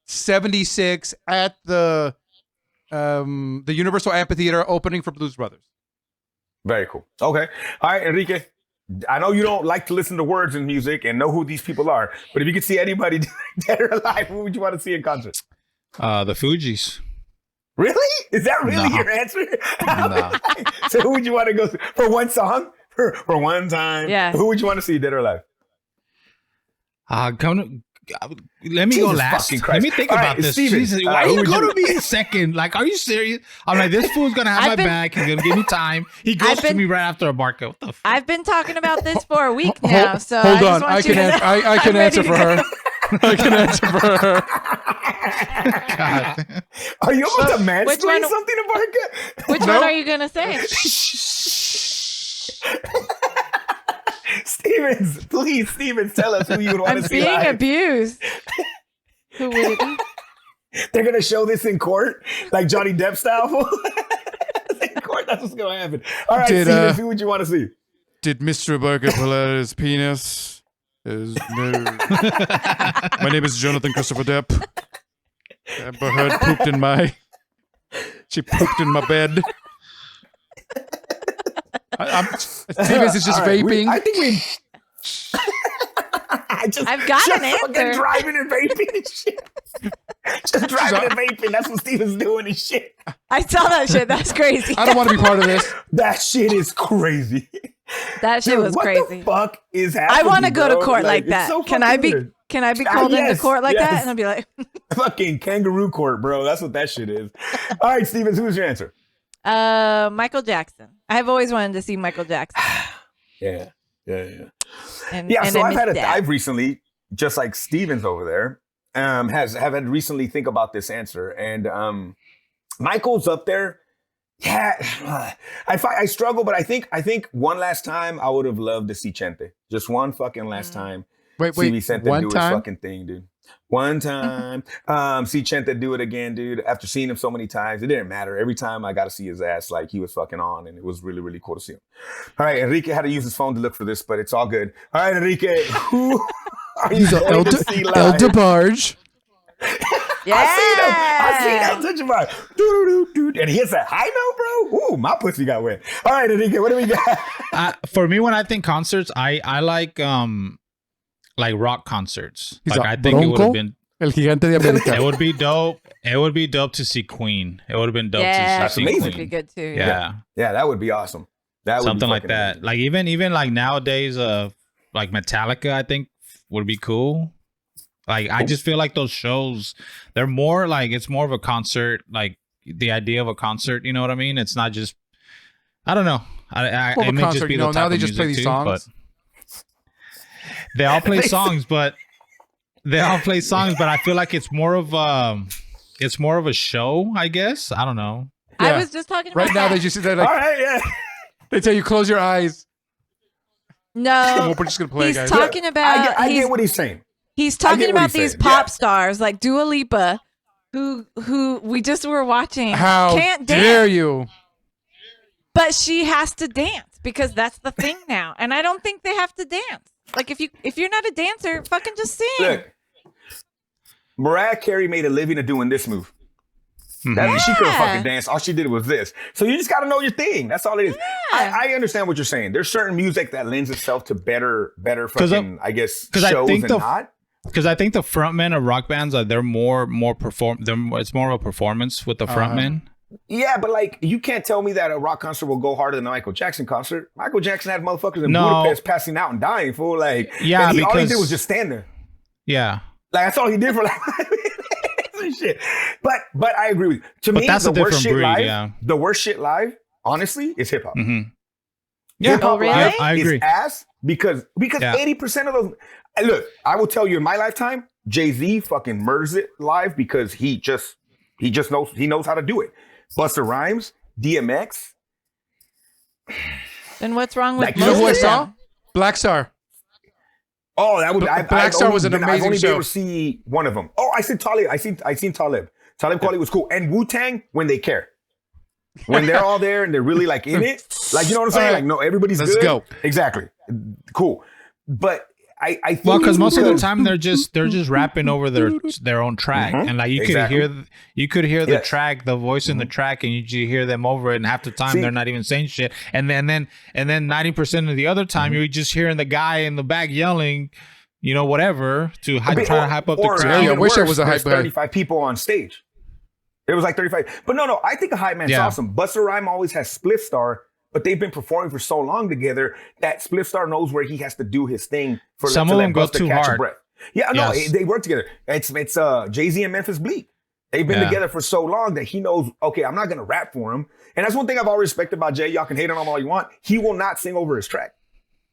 Speaker 4: 76 at the Universal Amphitheater opening for Blues Brothers.
Speaker 1: Very cool. Okay. All right, Enrique. I know you don't like to listen to words in music and know who these people are, but if you could see anybody dead or alive, who would you want to see in concert?
Speaker 3: The Fugees.
Speaker 1: Really? Is that really
Speaker 3: No.
Speaker 1: your answer?
Speaker 3: No.
Speaker 1: So who would you want to go see? For one song? For one time?
Speaker 2: Yeah.
Speaker 1: Who would you want to see dead or alive?
Speaker 3: Let me go
Speaker 1: Jesus
Speaker 3: last.
Speaker 1: fucking
Speaker 3: Let
Speaker 1: Christ.
Speaker 3: me think
Speaker 1: All
Speaker 3: about
Speaker 1: right,
Speaker 3: this.
Speaker 1: Steven,
Speaker 3: Jesus, why
Speaker 1: who
Speaker 3: are you
Speaker 1: would
Speaker 3: going
Speaker 1: you-
Speaker 3: to be in second? Like, are you serious? I'm like, this fool's going to have
Speaker 2: I've
Speaker 3: my
Speaker 2: been-
Speaker 3: back. He's going to give me time. He goes
Speaker 2: I've
Speaker 3: to
Speaker 2: been-
Speaker 3: me right after a barca. What the fuck?
Speaker 2: I've been talking about this for a week now, so
Speaker 4: Hold
Speaker 2: I just
Speaker 4: on.
Speaker 2: want
Speaker 4: I
Speaker 2: you
Speaker 4: can
Speaker 2: to
Speaker 4: answer.
Speaker 2: know
Speaker 4: I can
Speaker 2: I'm ready
Speaker 4: answer
Speaker 2: to
Speaker 4: for
Speaker 2: go.
Speaker 4: her. I can answer for her.
Speaker 3: God.
Speaker 1: Are you about to
Speaker 2: Which
Speaker 1: mansplain
Speaker 2: one-
Speaker 1: something to Barca?
Speaker 2: Which one are you gonna say?
Speaker 1: Stevens, please, Stevens, tell us who you would want
Speaker 2: I'm
Speaker 1: to see
Speaker 2: being
Speaker 1: live.
Speaker 2: abused. Who would it be?
Speaker 1: They're gonna show this in court, like Johnny Depp style. In court, that's what's gonna happen. All right,
Speaker 4: Did,
Speaker 1: Stevens, who would you want to see?
Speaker 4: Did Mr. Barker pull out his penis? No. My name is Jonathan Christopher Depp. Amber Heard pooped in my. She pooped in my bed. Stevens is just
Speaker 1: All right,
Speaker 4: vaping.
Speaker 1: I think we.
Speaker 2: I've got an
Speaker 1: fucking
Speaker 2: answer.
Speaker 1: driving and vaping and shit. Just driving and vaping. That's what Steven's doing and shit.
Speaker 2: I saw that shit. That's crazy.
Speaker 4: I don't want to be part of this.
Speaker 1: That shit is crazy.
Speaker 2: That shit
Speaker 1: Dude,
Speaker 2: was
Speaker 1: what
Speaker 2: crazy.
Speaker 1: the fuck is happening?
Speaker 2: I want to go to
Speaker 1: bro?
Speaker 2: court like
Speaker 1: it's
Speaker 2: that.
Speaker 1: so
Speaker 2: Can I
Speaker 1: fucking
Speaker 2: be?
Speaker 1: weird.
Speaker 2: Can I be called into
Speaker 1: yes,
Speaker 2: court like that?
Speaker 1: yes.
Speaker 2: And I'll be like,
Speaker 1: Fucking kangaroo court, bro. That's what that shit is. All right, Stevens, who's your answer?
Speaker 2: Michael Jackson. I've always wanted to see Michael Jackson.
Speaker 1: Yeah.
Speaker 2: And,
Speaker 1: Yeah,
Speaker 2: and
Speaker 1: so
Speaker 2: I
Speaker 1: I've had a
Speaker 2: missed that.
Speaker 1: dive recently, just like Stevens over there, have had to recently think about this answer. And Michael's up there. Yeah, I struggle, but I think one last time I would have loved to see Chente. Just one fucking last time.
Speaker 4: Wait,
Speaker 1: See Vicente
Speaker 4: one
Speaker 1: do his
Speaker 4: time?
Speaker 1: fucking thing, dude. One time. See Chente do it again, dude. After seeing him so many times, it didn't matter. Every time I got to see his ass, like he was fucking on, and it was really, really cool to see him. All right, Enrique had to use his phone to look for this, but it's all good. All right, Enrique, who are you
Speaker 4: He's an
Speaker 1: going to see live?
Speaker 4: El DeBarge.
Speaker 2: Yeah.
Speaker 1: I seen that touch of mine. Doo-doo-doo-doo. And he hits that high note, bro. Ooh, my pussy got wet. All right, Enrique, what do we got?
Speaker 3: For me, when I think concerts, I like rock concerts.
Speaker 4: He's
Speaker 3: Like
Speaker 4: a
Speaker 3: I think it would
Speaker 4: Bronco?
Speaker 3: have been.
Speaker 4: El Gigante de
Speaker 3: It
Speaker 4: América.
Speaker 3: would be dope. It would be dope to see Queen. It would have been dope
Speaker 2: Yeah,
Speaker 3: to see
Speaker 1: amazing.
Speaker 2: would be
Speaker 3: Queen.
Speaker 2: good too.
Speaker 3: Yeah.
Speaker 1: Yeah, that would be awesome. That would be
Speaker 3: Something like
Speaker 1: fucking
Speaker 3: that.
Speaker 1: amazing.
Speaker 3: Like even like nowadays, like Metallica, I think would be cool. Like I just feel like those shows, they're more like it's more of a concert. Like the idea of a concert, you know what I mean? It's not just. I don't know.
Speaker 4: Well,
Speaker 3: It
Speaker 4: a
Speaker 3: may
Speaker 4: concert,
Speaker 3: just be
Speaker 4: you
Speaker 3: the
Speaker 4: know, now
Speaker 3: type
Speaker 4: they
Speaker 3: of
Speaker 4: just play
Speaker 3: music
Speaker 4: these
Speaker 3: too,
Speaker 4: songs.
Speaker 3: but they all play songs, but I feel like it's more of a show, I guess. I don't know.
Speaker 2: I
Speaker 4: Yeah.
Speaker 2: was just talking about
Speaker 4: Right now,
Speaker 2: that.
Speaker 4: they just they're
Speaker 1: All
Speaker 4: like
Speaker 1: right, yeah.
Speaker 4: they tell you close your eyes.
Speaker 2: No,
Speaker 4: We're just gonna play,
Speaker 2: he's
Speaker 4: guys.
Speaker 2: talking about.
Speaker 1: I
Speaker 2: he's,
Speaker 1: get what he's saying.
Speaker 2: he's
Speaker 1: I
Speaker 2: talking
Speaker 1: get what
Speaker 2: about
Speaker 1: he's
Speaker 2: these
Speaker 1: saying,
Speaker 2: pop
Speaker 1: yeah.
Speaker 2: stars like Dua Lipa, who we just were watching.
Speaker 4: How
Speaker 2: can't
Speaker 4: dare
Speaker 2: dance,
Speaker 4: you?
Speaker 2: but she has to dance because that's the thing now. And I don't think they have to dance. Like if you're not a dancer, fucking just sing.
Speaker 1: Look, Mariah Carey made a living of doing this move. That, she couldn't fucking dance. All she did was this. So you just got to know your thing. That's all it is.
Speaker 2: Yeah.
Speaker 1: I understand what you're saying. There's certain music that lends itself to better fucking, I guess,
Speaker 3: 'cause I
Speaker 1: shows
Speaker 3: think
Speaker 1: and
Speaker 3: the-
Speaker 1: not.
Speaker 3: Because I think the frontmen of rock bands are they're more perform. It's more of a performance with the frontmen.
Speaker 1: Yeah, but like, you can't tell me that a rock concert will go harder than a Michael Jackson concert. Michael Jackson had motherfuckers in
Speaker 3: No.
Speaker 1: Budapest passing out and dying, fool. Like,
Speaker 3: Yeah,
Speaker 1: and all he
Speaker 3: because-
Speaker 1: did was just stand there.
Speaker 3: Yeah,
Speaker 1: Like, that's all he did for like shit. But I agree with you. To
Speaker 3: But
Speaker 1: me,
Speaker 3: that's
Speaker 1: the
Speaker 3: a
Speaker 1: worst
Speaker 3: different
Speaker 1: shit
Speaker 3: breed,
Speaker 1: live,
Speaker 3: yeah.
Speaker 1: the worst shit live, honestly, is hip hop.
Speaker 3: hmm yeah.
Speaker 1: Hip hop
Speaker 2: Oh, really?
Speaker 1: live
Speaker 3: I agree.
Speaker 1: is ass because
Speaker 3: Yeah.
Speaker 1: 80% of those. And look, I will tell you in my lifetime, Jay-Z fucking murders it live because he just knows how to do it. Busta Rhymes, DMX.
Speaker 2: Then what's wrong with
Speaker 1: Like,
Speaker 4: You know
Speaker 2: most
Speaker 4: who I
Speaker 2: of
Speaker 4: saw?
Speaker 2: them?
Speaker 4: Black Star.
Speaker 1: Oh, that would
Speaker 4: Black Star was an
Speaker 1: I've
Speaker 4: amazing
Speaker 1: only been able
Speaker 4: show.
Speaker 1: to see one of them. Oh, I seen Talib. I seen Talib. Talib Kweli was cool. And Wu-Tang when they care. When they're all there and they're really like in it. Like, you know what I'm saying?
Speaker 4: All right.
Speaker 1: Like, no, everybody's
Speaker 4: Let's
Speaker 1: good.
Speaker 4: go.
Speaker 1: Exactly. Cool. But I think
Speaker 3: Well, because
Speaker 1: it's
Speaker 3: most of the time they're just rapping over their own track,
Speaker 1: Mhm.
Speaker 3: and like you could hear the
Speaker 1: Yes.
Speaker 3: track, the voice in the track, and you hear them over it, and half the time
Speaker 1: See-
Speaker 3: they're not even saying shit, and then 90% of the other time you're just hearing the guy in the back yelling, you know, whatever to try to hype up the
Speaker 1: or
Speaker 3: crowd.
Speaker 4: Yeah, I
Speaker 1: even
Speaker 4: wish it
Speaker 1: worse,
Speaker 4: was a
Speaker 1: there's
Speaker 4: hype guy.
Speaker 1: 35 people on stage. It was like 35. But no, I think a hype man's
Speaker 3: Yeah.
Speaker 1: awesome. Busta Rhymes always has Spliff Star, but they've been performing for so long together that Spliff Star knows where he has to do his thing for
Speaker 3: Some
Speaker 1: to
Speaker 3: of
Speaker 1: let
Speaker 3: them go
Speaker 1: Busta
Speaker 3: too
Speaker 1: catch a
Speaker 3: hard.
Speaker 1: breath. Yeah, no,
Speaker 3: Yes.
Speaker 1: they work together. It's Jay-Z and Memphis Bleak. They've been
Speaker 3: Yeah.
Speaker 1: together for so long that he knows, okay, I'm not going to rap for him. And that's one thing I've always respected about Jay. Y'all can hate on him all you want. He will not sing over his track.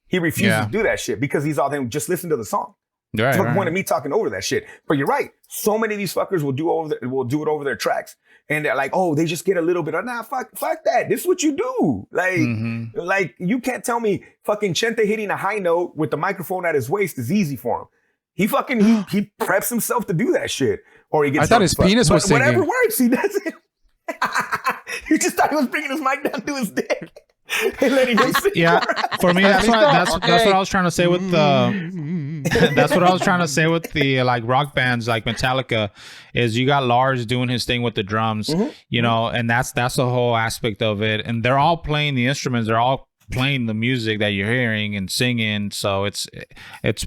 Speaker 1: He refuses
Speaker 3: Yeah.
Speaker 1: to do that shit because he's all them, just listen to the song.
Speaker 3: Right,
Speaker 1: There's no
Speaker 3: right.
Speaker 1: point of me talking over that shit. But you're right. So many of these fuckers will do it over their tracks. And they're like, oh, they just get a little bit of, nah, fuck that. This is what you do. Like,
Speaker 3: Mhm.
Speaker 1: like you can't tell me fucking Chente hitting a high note with the microphone at his waist is easy for him. He fucking, he preps himself to do that shit. Or he gets
Speaker 4: I thought
Speaker 1: drunk
Speaker 4: his
Speaker 1: as fuck.
Speaker 4: penis was
Speaker 1: But whatever
Speaker 4: singing.
Speaker 1: works, he does it. You just thought he was bringing his mic down to his dick and letting him sing.
Speaker 3: Yeah, for me that's what I was trying to say with the that's what I was trying to say with the like rock bands like Metallica is you got Lars doing his thing with the drums, you know, and that's the whole aspect of it, and they're all playing the instruments, they're all playing the music that you're hearing and singing, so it's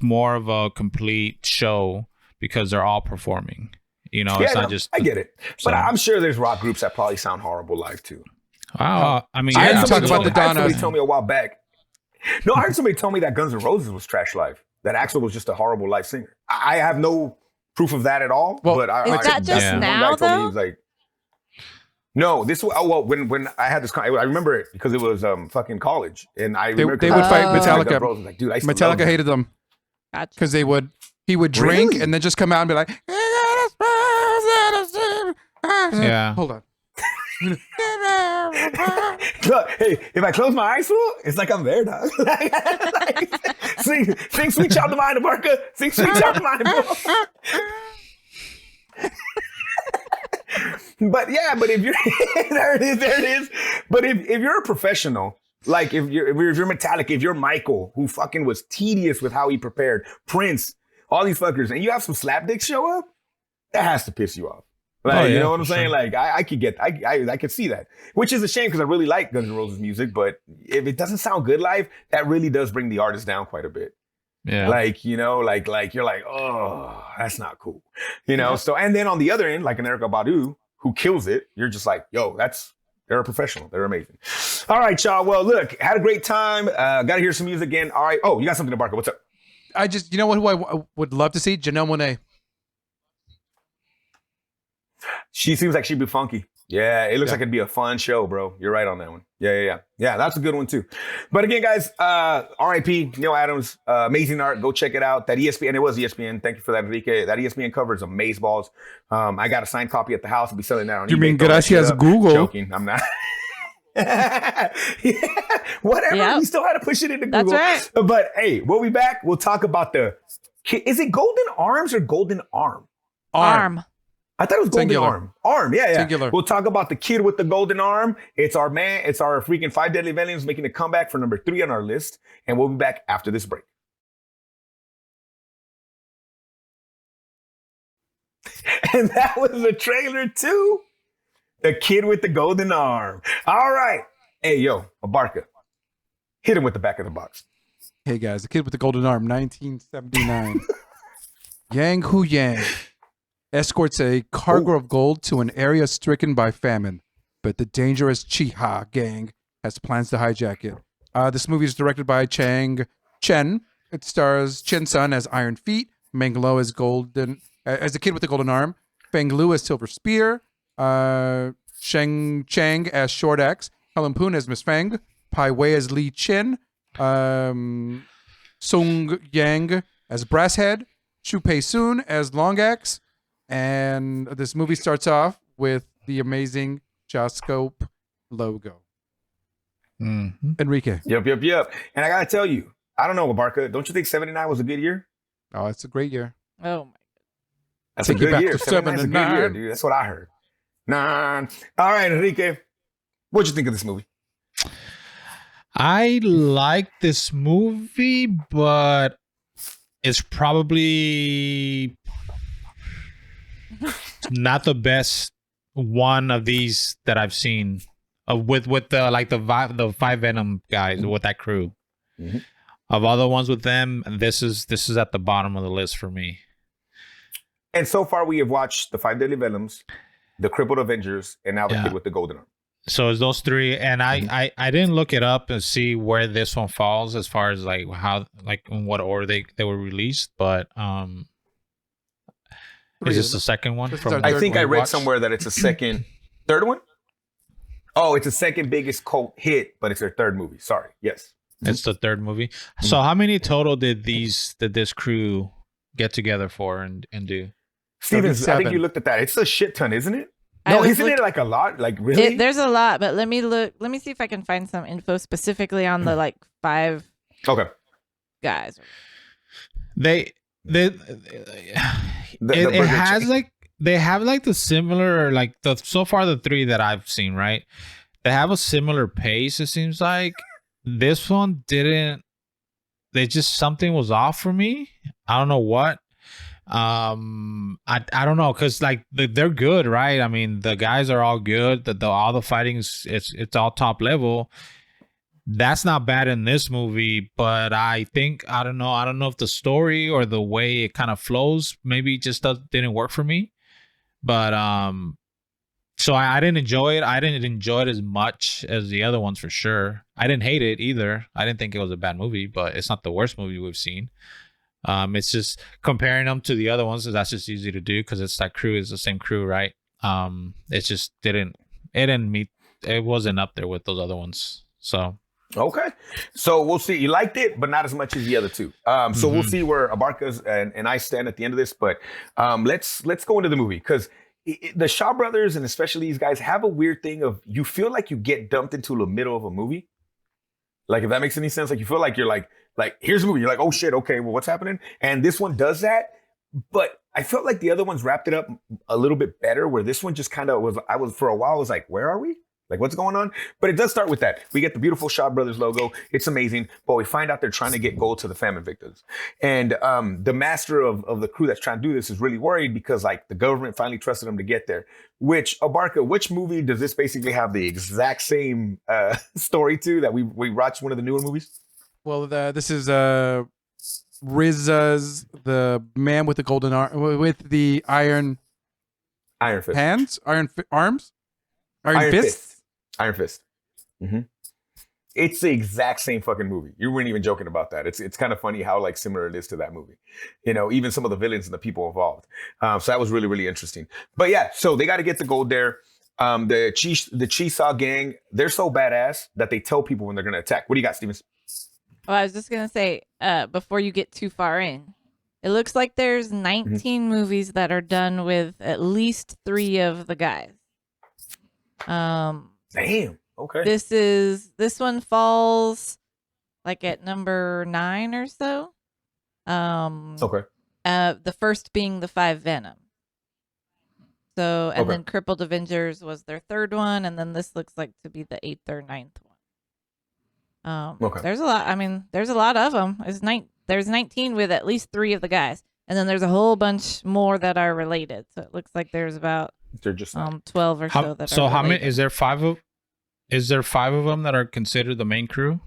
Speaker 3: more of a complete show because they're all performing, you know. It's not just
Speaker 1: I get it.
Speaker 3: so.
Speaker 1: But I'm sure there's rock groups that probably sound horrible live too.
Speaker 3: Wow, I mean,
Speaker 4: I
Speaker 3: yeah,
Speaker 4: had to talk about the
Speaker 1: I had somebody
Speaker 4: Donna.
Speaker 1: tell me a while back. No, I heard somebody tell me that Guns N' Roses was trash live. That Axl was just a horrible live singer. I have no proof of that at all.
Speaker 4: Well,
Speaker 1: but
Speaker 2: Is that just
Speaker 3: Yeah.
Speaker 1: one guy
Speaker 2: now,
Speaker 1: told me,
Speaker 2: though?
Speaker 1: he was like, no, this was, well, when I had this, I remember it because it was fucking college. And I remember
Speaker 4: they would fight
Speaker 2: Oh.
Speaker 1: Guns N'
Speaker 4: Metallica.
Speaker 1: Roses, like, dude, I used to love
Speaker 4: Metallica
Speaker 1: them.
Speaker 4: hated them
Speaker 2: Gotcha.
Speaker 4: because he would drink
Speaker 1: Really?
Speaker 4: and then just come out and be like,
Speaker 3: Yeah.
Speaker 4: Hold on.
Speaker 1: Look, hey, if I close my eyes, fool, it's like I'm there, dog. Sing Sweet Child of Mine, Eryka. Sing Sweet Child of Mine, bro. But yeah, but if you're there it is. But if you're a professional, like if you're Metallica, if you're Michael, who fucking was tedious with how he prepared, Prince, all these fuckers, and you have some slapdicks show up, that has to piss you off. Like,
Speaker 3: Oh, yeah,
Speaker 1: you know what I'm
Speaker 3: for
Speaker 1: saying?
Speaker 3: sure.
Speaker 1: Like, I could see that, which is a shame because I really like Guns N' Roses music, but if it doesn't sound good live, that really does bring the artist down quite a bit.
Speaker 3: yeah.
Speaker 1: Like, you know, like you're like, oh, that's not cool, you know? So, and then on the other end, like an Eryka Badu who kills it, you're just like, yo, they're a professional. They're amazing. All right, y'all. Well, look, had a great time. Got to hear some music again. All right. Oh, you got something to Barker. What's up?
Speaker 4: I just, you know what? Who I would love to see? Janelle Monáe.
Speaker 1: She seems like she'd be funky. Yeah, it looks like it'd be a fun show, bro. You're right on that one. Yeah, that's a good one too. But again, guys, R.I.P. Neil Adams, amazing art. Go check it out. That ESPN, it was ESPN. Thank you for that, Enrique. That ESPN cover is amazeballs. I got a signed copy at the house. I'll be selling that on
Speaker 4: You
Speaker 1: eBay.
Speaker 4: mean
Speaker 1: Throw that shit
Speaker 4: gracias
Speaker 1: up.
Speaker 4: Google?
Speaker 1: Joking. I'm not. Yeah, whatever.
Speaker 2: Yep.
Speaker 1: We still had to push it into
Speaker 2: That's
Speaker 1: Google.
Speaker 2: right.
Speaker 1: But hey, we'll be back. We'll talk about is it Golden Arms or Golden Arm?
Speaker 2: Arm.
Speaker 1: I thought it was Golden
Speaker 4: Singular.
Speaker 1: Arm. Arm, yeah.
Speaker 4: Singular.
Speaker 1: We'll talk about the kid with the golden arm. It's our freaking Five Deadly Venoms making a comeback for number 3 on our list. And we'll be back after this break. And that was the trailer to The Kid with the Golden Arm. All right. Hey, yo, Eryka. Hit him with the back of the box.
Speaker 4: Hey guys, the kid with the golden arm, 1979. Yang Hu Yang escorts a cargo of gold to an area stricken by famine, but the dangerous Chi Sha gang has plans to hijack it. This movie is directed by Chang Chen. It stars Chen Sun as Iron Feet, Meng Lo as as the kid with the golden arm, Feng Lu as Silver Spear, Sheng Chang as Short Axe, Helen Poon as Miss Feng, Pai Wei as Li Chin, Sung Yang as Brasshead, Shu Pei Soon as Long Axe, and this movie starts off with the amazing Jascope logo.
Speaker 3: Mhm.
Speaker 4: Enrique.
Speaker 1: Yep. And I got to tell you, I don't know, Eryka, don't you think 79 was a good year?
Speaker 4: Oh, it's a great year.
Speaker 2: Oh my.
Speaker 1: That's
Speaker 4: Take
Speaker 1: a
Speaker 4: you
Speaker 1: good
Speaker 4: back
Speaker 1: year.
Speaker 4: to
Speaker 1: 79 is a good year,
Speaker 4: 79.
Speaker 1: dude. That's what I heard. Nah. All right, Enrique. What'd you think of this movie?
Speaker 3: I like this movie, but it's probably not the best one of these that I've seen with the like the Five Venom guys with that crew.
Speaker 1: Mhm.
Speaker 3: Of all the ones with them, this is at the bottom of the list for me.
Speaker 1: And so far, we have watched the Five Deadly Venoms, the Crippled Avengers, and now the Kid with the Golden Arm.
Speaker 3: So it's those three, and I didn't look it up and see where this one falls as far as like how like in what order they were released, but is this the second one?
Speaker 4: This is our
Speaker 1: I
Speaker 4: third
Speaker 1: think
Speaker 4: one
Speaker 1: I
Speaker 4: we
Speaker 1: read
Speaker 4: watched.
Speaker 1: somewhere that it's a third one. Oh, it's a second biggest cult hit, but it's their third movie. Sorry, yes,
Speaker 3: It's the third movie. So how many total did this crew get together for and do?
Speaker 1: Stevens. I think
Speaker 4: 37.
Speaker 1: you looked at that. It's a shit ton, isn't it?
Speaker 2: I
Speaker 1: No,
Speaker 2: was
Speaker 1: isn't it like a lot? Like really?
Speaker 2: There's a lot, but let me look. Let me see if I can find some info specifically on the like 5
Speaker 1: Okay.
Speaker 2: guys.
Speaker 3: It
Speaker 1: burger
Speaker 3: has
Speaker 1: chain.
Speaker 3: like they have like the similar like the so far the 3 that I've seen, right? They have a similar pace, it seems like. This one didn't. They just something was off for me. I don't know what. I don't know because like they're good, right? I mean the guys are all good. The all the fighting is it's all top level. That's not bad in this movie, but I think I don't know if the story or the way it kind of flows maybe just didn't work for me. But so I didn't enjoy it. I didn't enjoy it as much as the other ones for sure. I didn't hate it either. I didn't think it was a bad movie, but it's not the worst movie we've seen. It's just comparing them to the other ones. That's just easy to do because it's that crew is the same crew, right? It just didn't meet. It wasn't up there with those other ones. So
Speaker 1: Okay. So we'll see. You liked it, but not as much as the other two. So we'll see where Abarca's and I stand at the end of this. But let's go into the movie because the Shaw brothers and especially these guys have a weird thing of you feel like you get dumped into the middle of a movie. Like if that makes any sense, like you feel like you're like here's a movie. You're like, oh shit, okay, well what's happening? And this one does that. But I felt like the other ones wrapped it up a little bit better. Where this one just kind of was. I was for a while. I was like, where are we? Like, what's going on? But it does start with that. We get the beautiful Shaw Brothers logo. It's amazing. But we find out they're trying to get gold to the famine victims. And the master of the crew that's trying to do this is really worried because, like, the government finally trusted him to get there. Which, Abarca, which movie does this basically have the exact same story to that we watched one of the newer movies?
Speaker 4: Well, this is RZA's The Man with the Golden Arm, with the Iron
Speaker 1: Fist.
Speaker 4: Hands? Arms? Iron Fists?
Speaker 1: Iron Fist. Mm-hmm. It's the exact same fucking movie. You weren't even joking about that. It's kind of funny how like similar it is to that movie. You know, even some of the villains and the people involved. So that was really, really interesting. But yeah, so they got to get the gold there. The Chi Sha gang, they're so badass that they tell people when they're going to attack. What do you got, Stevens?
Speaker 2: Well, I was just gonna say, before you get too far in, it looks like there's 19 movies that are done with at least 3 of the guys.
Speaker 1: Damn. Okay.
Speaker 2: This one falls like at number 9 or so.
Speaker 1: Okay.
Speaker 2: The first being the 5 Venoms. So, and
Speaker 1: Okay.
Speaker 2: then Crippled Avengers was their 3rd one, and then this looks like to be the 8th or 9th one.
Speaker 1: Okay.
Speaker 2: There's a lot. I mean, there's a lot of them. There's 19 with at least 3 of the guys, and then there's a whole bunch more that are related. So it looks like there's about
Speaker 1: They're just
Speaker 2: 12 or so that.
Speaker 3: So
Speaker 2: are
Speaker 3: how many?
Speaker 2: related.
Speaker 3: Is there 5 of? Is there 5 of them that are considered the main crew?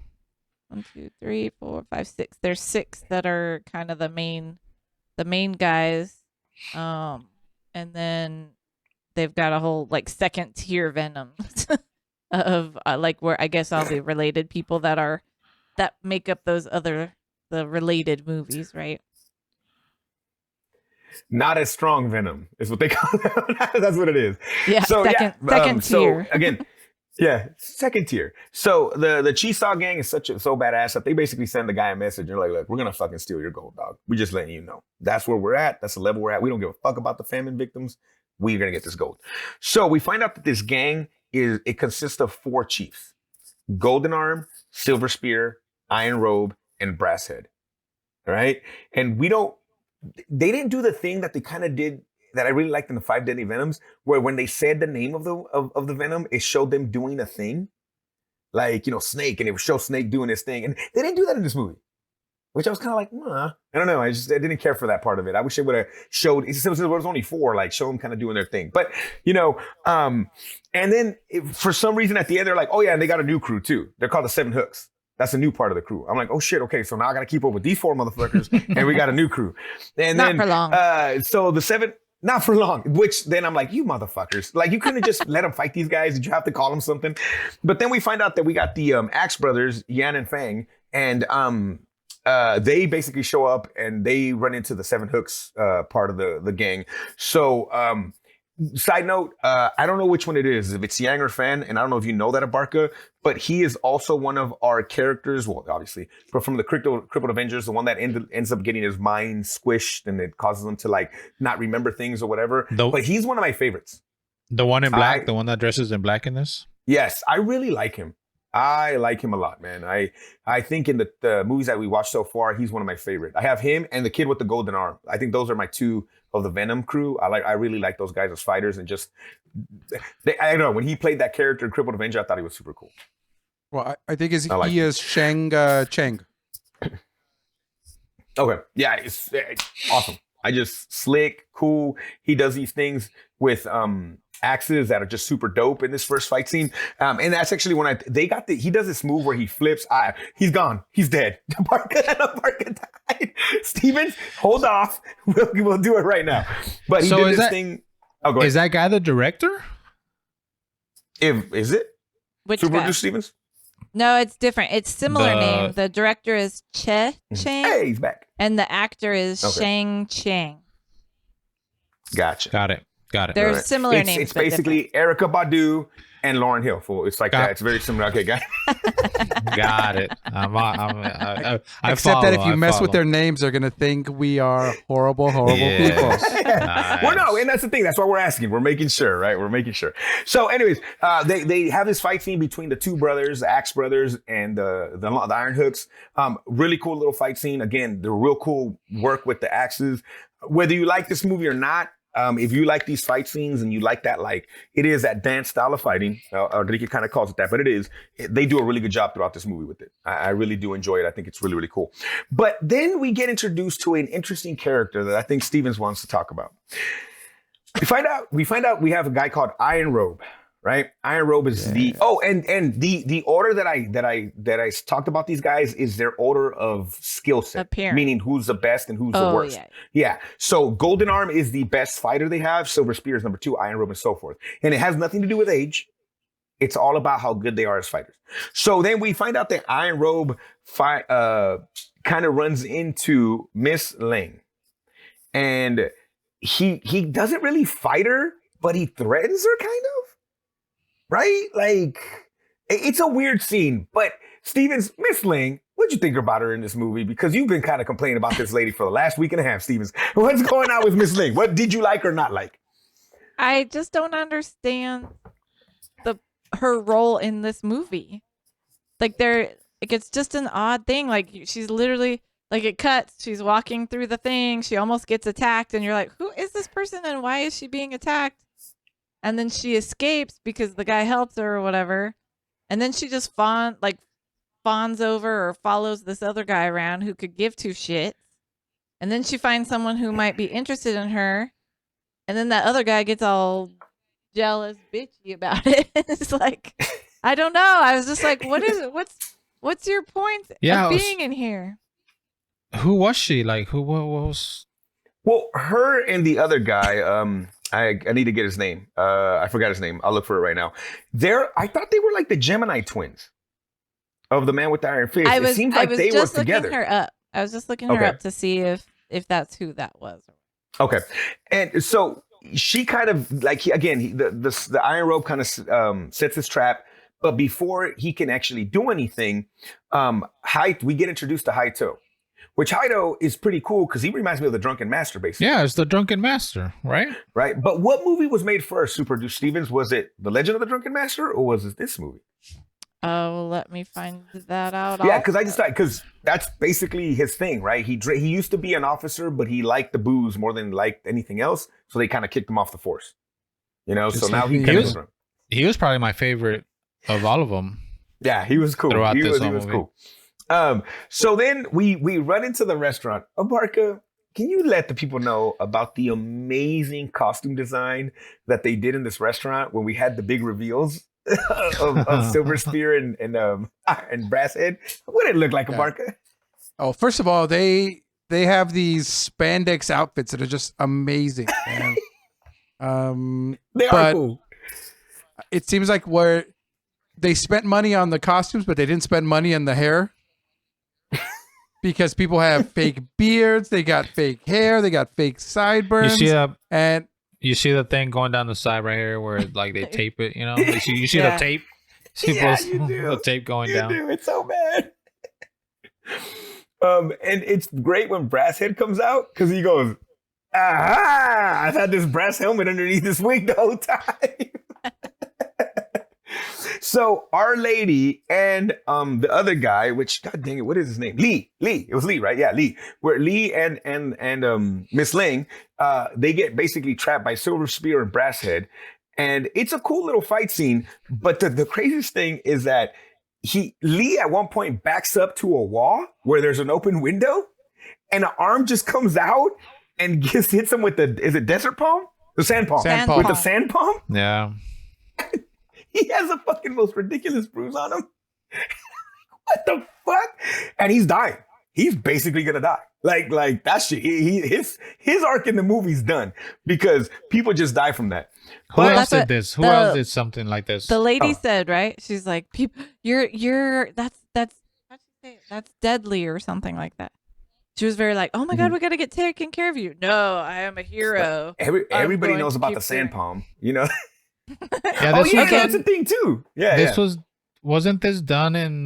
Speaker 2: 1, 2, 3, 4, 5, 6. There's 6 that are kind of the main guys, and then they've got a whole like second tier Venoms of like where I guess all the related people that make up the related movies, right?
Speaker 1: not as strong Venom is what they call them. That's what it is.
Speaker 2: Yeah,
Speaker 1: So
Speaker 2: second tier.
Speaker 1: So again, yeah, second tier. So the Chi Sha gang is so badass that they basically send the guy a message. They're like, look, we're gonna fucking steal your gold, dog. We just letting you know. That's where we're at. That's the level we're at. We don't give a fuck about the famine victims. We're gonna get this gold. So we find out that this gang it consists of 4 chiefs: Golden Arm, Silver Spear, Iron Robe, and Brass Head. All right, and they didn't do the thing that they kind of did that I really liked in the 5 Deadly Venoms, where when they said the name of the venom, it showed them doing a thing, like Snake, and it would show Snake doing his thing, and they didn't do that in this movie. which I was kind of like, I don't know. I didn't care for that part of it. I wish they would have showed, since it was only 4, like show them kind of doing their thing. But, and then for some reason at the end, they're like, oh yeah, and they got a new crew too. They're called the Seven Hooks. That's a new part of the crew. I'm like, oh shit, okay, so now I got to keep up with these 4 motherfuckers, and we got a new crew. And
Speaker 2: Not for long.
Speaker 1: So the 7, not for long, which then I'm like, you motherfuckers. Like, you couldn't just let them fight these guys. Did you have to call them something? But then we find out that we got the Axe brothers, Yan and Fang, and they basically show up and they run into the Seven Hooks part of the gang. So side note, I don't know which one it is, if it's Yang or Fan, and I don't know if you know that Abarca, but he is also one of our characters, well, obviously, but from the Crippled Avengers, the one that ends up getting his mind squished and it causes him to like not remember things or whatever. But he's one of my favorites.
Speaker 3: The one in black, the one that dresses in black in this?
Speaker 1: Yes, I really like him. I like him a lot, man. I think in the movies that we watched so far, he's one of my favorite. I have him and the kid with the golden arm. I think those are my 2 of the Venom crew. I really like those guys as fighters, and just I don't know, when he played that character in Crippled Avenger, I thought he was super cool.
Speaker 4: Well, I think he is Shang Cheng.
Speaker 1: Okay, yeah, it's awesome. I just slick, cool. He does these things with axes that are just super dope in this first fight scene. And that's actually when he does this move where he flips. He's gone. He's dead. Abarca died. Stevens, hold off. We'll do it right now. But he did this thing. Oh, go ahead.
Speaker 3: Is that guy the director?
Speaker 1: Is it?
Speaker 2: Which
Speaker 1: Super
Speaker 2: guy?
Speaker 1: Producer Stevens?
Speaker 2: No, it's different. It's similar name. The director is Cheng.
Speaker 1: Hey, he's back.
Speaker 2: And the actor is Shang Chang.
Speaker 1: Gotcha.
Speaker 3: Got it.
Speaker 2: They're similar names.
Speaker 1: It's basically Eryka Badu and Lauryn Hill. It's like that. It's very similar. Okay, guys.
Speaker 3: Got it. I
Speaker 4: Except that if you mess with their names, they're gonna think we are horrible people.
Speaker 3: Nice.
Speaker 1: Well, no, and that's the thing. That's why we're asking. We're making sure, right? We're making sure. So, anyways, they have this fight scene between the 2 brothers, the Axe brothers, and the Iron Hooks. Really cool little fight scene. Again, the real cool work with the axes. Whether you like this movie or not, if you like these fight scenes and you like that, like it is that dance style of fighting, Enrique kind of calls it that, but they do a really good job throughout this movie with it. I really do enjoy it. I think it's really, really cool. But then we get introduced to an interesting character that I think Stevens wants to talk about. We find out we have a guy called Iron Robe, right? Iron Robe is the order that I talked about these guys is their order of skill set, meaning who's the best and who's the worst. Yeah. So Golden Arm is the best fighter they have. Silver Spear is number 2, Iron Robe, and so forth. And it has nothing to do with age. It's all about how good they are as fighters. So then we find out that Iron Robe kind of runs into Miss Ling, and he doesn't really fight her, but he threatens her kind of. Right? Like, it's a weird scene. But, Stevens, Miss Ling, what'd you think about her in this movie? Because you've been kind of complaining about this lady for the last week and a half, Stevens. What's going on with Miss Ling? What did you like or not like?
Speaker 2: I just don't understand her role in this movie. Like, it's just an odd thing. Like, she's literally, like, it cuts. She's walking through the thing. She almost gets attacked. And you're like, who is this person and why is she being attacked? And then she escapes because the guy helps her or whatever. And then she just fawns over or follows this other guy around who could give 2 shits. And then she finds someone who might be interested in her. And then that other guy gets all jealous, bitchy about it. It's like, I don't know. I was just like, what is it? What's your point of being in here?
Speaker 3: Who was she? Like, what was?
Speaker 1: Well, her and the other guy, I need to get his name. I forgot his name. I'll look for it right now. I thought they were like the Gemini twins of the Man with the Iron Fist. It seems like they were together.
Speaker 2: I was just looking her up to see if that's who that was.
Speaker 1: Okay. And so she kind of like, the Iron Robe kind of sets his trap. But before he can actually do anything, we get introduced to Haito. Which Haito is pretty cool because he reminds me of the Drunken Master, basically.
Speaker 3: Yeah, it's the Drunken Master, right?
Speaker 1: Right. But what movie was made first, Super Duper Stevens? Was it The Legend of the Drunken Master or was it this movie?
Speaker 2: Oh, let me find that out.
Speaker 1: Yeah, because that's basically his thing, right? He used to be an officer, but he liked the booze more than liked anything else. So they kind of kicked him off the force. So now
Speaker 3: he was probably my favorite of all of them.
Speaker 1: Yeah, he was cool.
Speaker 3: Throughout
Speaker 1: he
Speaker 3: this
Speaker 1: was cool. So then we run into the restaurant. Abarca, can you let the people know about the amazing costume design that they did in this restaurant when we had the big reveals of Silver Spear and Brass Head? What did it look like, Abarca?
Speaker 4: Oh, first of all, they have these spandex outfits that are just amazing. Man.
Speaker 1: They are cool.
Speaker 4: It seems like where they spent money on the costumes, but they didn't spend money on the hair. Because people have fake beards, they got fake hair, they got fake sideburns.
Speaker 3: You see the thing going down the side right here where like they tape it, you know? You see the tape? The tape going down.
Speaker 1: Do. It's so bad. And it's great when Brasshead comes out because he goes, "Aha! I've had this brass helmet underneath this wig the whole time." So Our Lady and the other guy, which God dang it, what is his name? Lee. It was Lee, right? Yeah, Lee. Where Lee and Miss Ling, they get basically trapped by Silver Spear and Brasshead. And it's a cool little fight scene. But the craziest thing is that Lee at one point backs up to a wall where there's an open window, and an arm just comes out and just hits him with is it desert palm? The sand palm. With the sand palm?
Speaker 3: Yeah.
Speaker 1: He has the fucking most ridiculous bruise on him. What the fuck? And he's dying. He's basically gonna die. Like that shit. His arc in the movie's done because people just die from that.
Speaker 3: Who else did this? Who else did something like this?
Speaker 2: The lady said, right? She's like, that's how'd she say it? That's deadly or something like that. She was very like, oh my God, we gotta get taken care of you. No, I am a hero.
Speaker 1: Everybody knows about the sand palm, you know?
Speaker 3: Yeah,
Speaker 1: that's a thing too. Yeah,
Speaker 3: wasn't this done in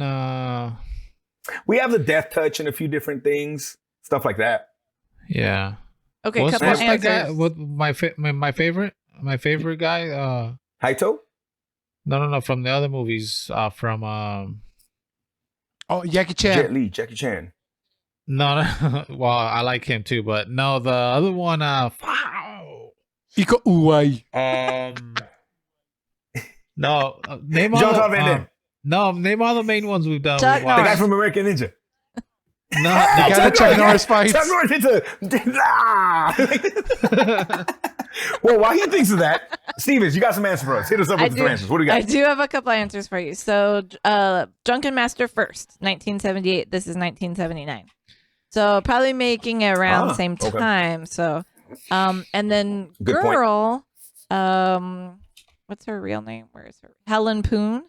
Speaker 1: we have the death touch and a few different things, stuff like that.
Speaker 3: Yeah.
Speaker 2: Okay,
Speaker 3: what's
Speaker 2: couple
Speaker 3: that guy?
Speaker 2: answers.
Speaker 3: What my favorite guy?
Speaker 1: Haito?
Speaker 3: No, from the other movies. Jackie
Speaker 4: Chan.
Speaker 1: Jackie Chan.
Speaker 3: No. Well, I like him too, but no, the other one.
Speaker 4: Iko Uwai.
Speaker 3: No, name all the main ones we've done.
Speaker 2: Chuck
Speaker 1: The guy from American Ninja.
Speaker 3: No,
Speaker 4: The guy that Chuck Norris fights.
Speaker 1: Chuck Norris Well, while he thinks of that, Stevens, you got some answers for us. Hit us up with some answers. What do you got?
Speaker 2: I do have a couple answers for you. So, Drunken Master first, 1978. This is 1979. So probably making it around the same time. Okay. So, and then
Speaker 1: Good
Speaker 2: girl, what's her real name? Where is her? Helen Poon.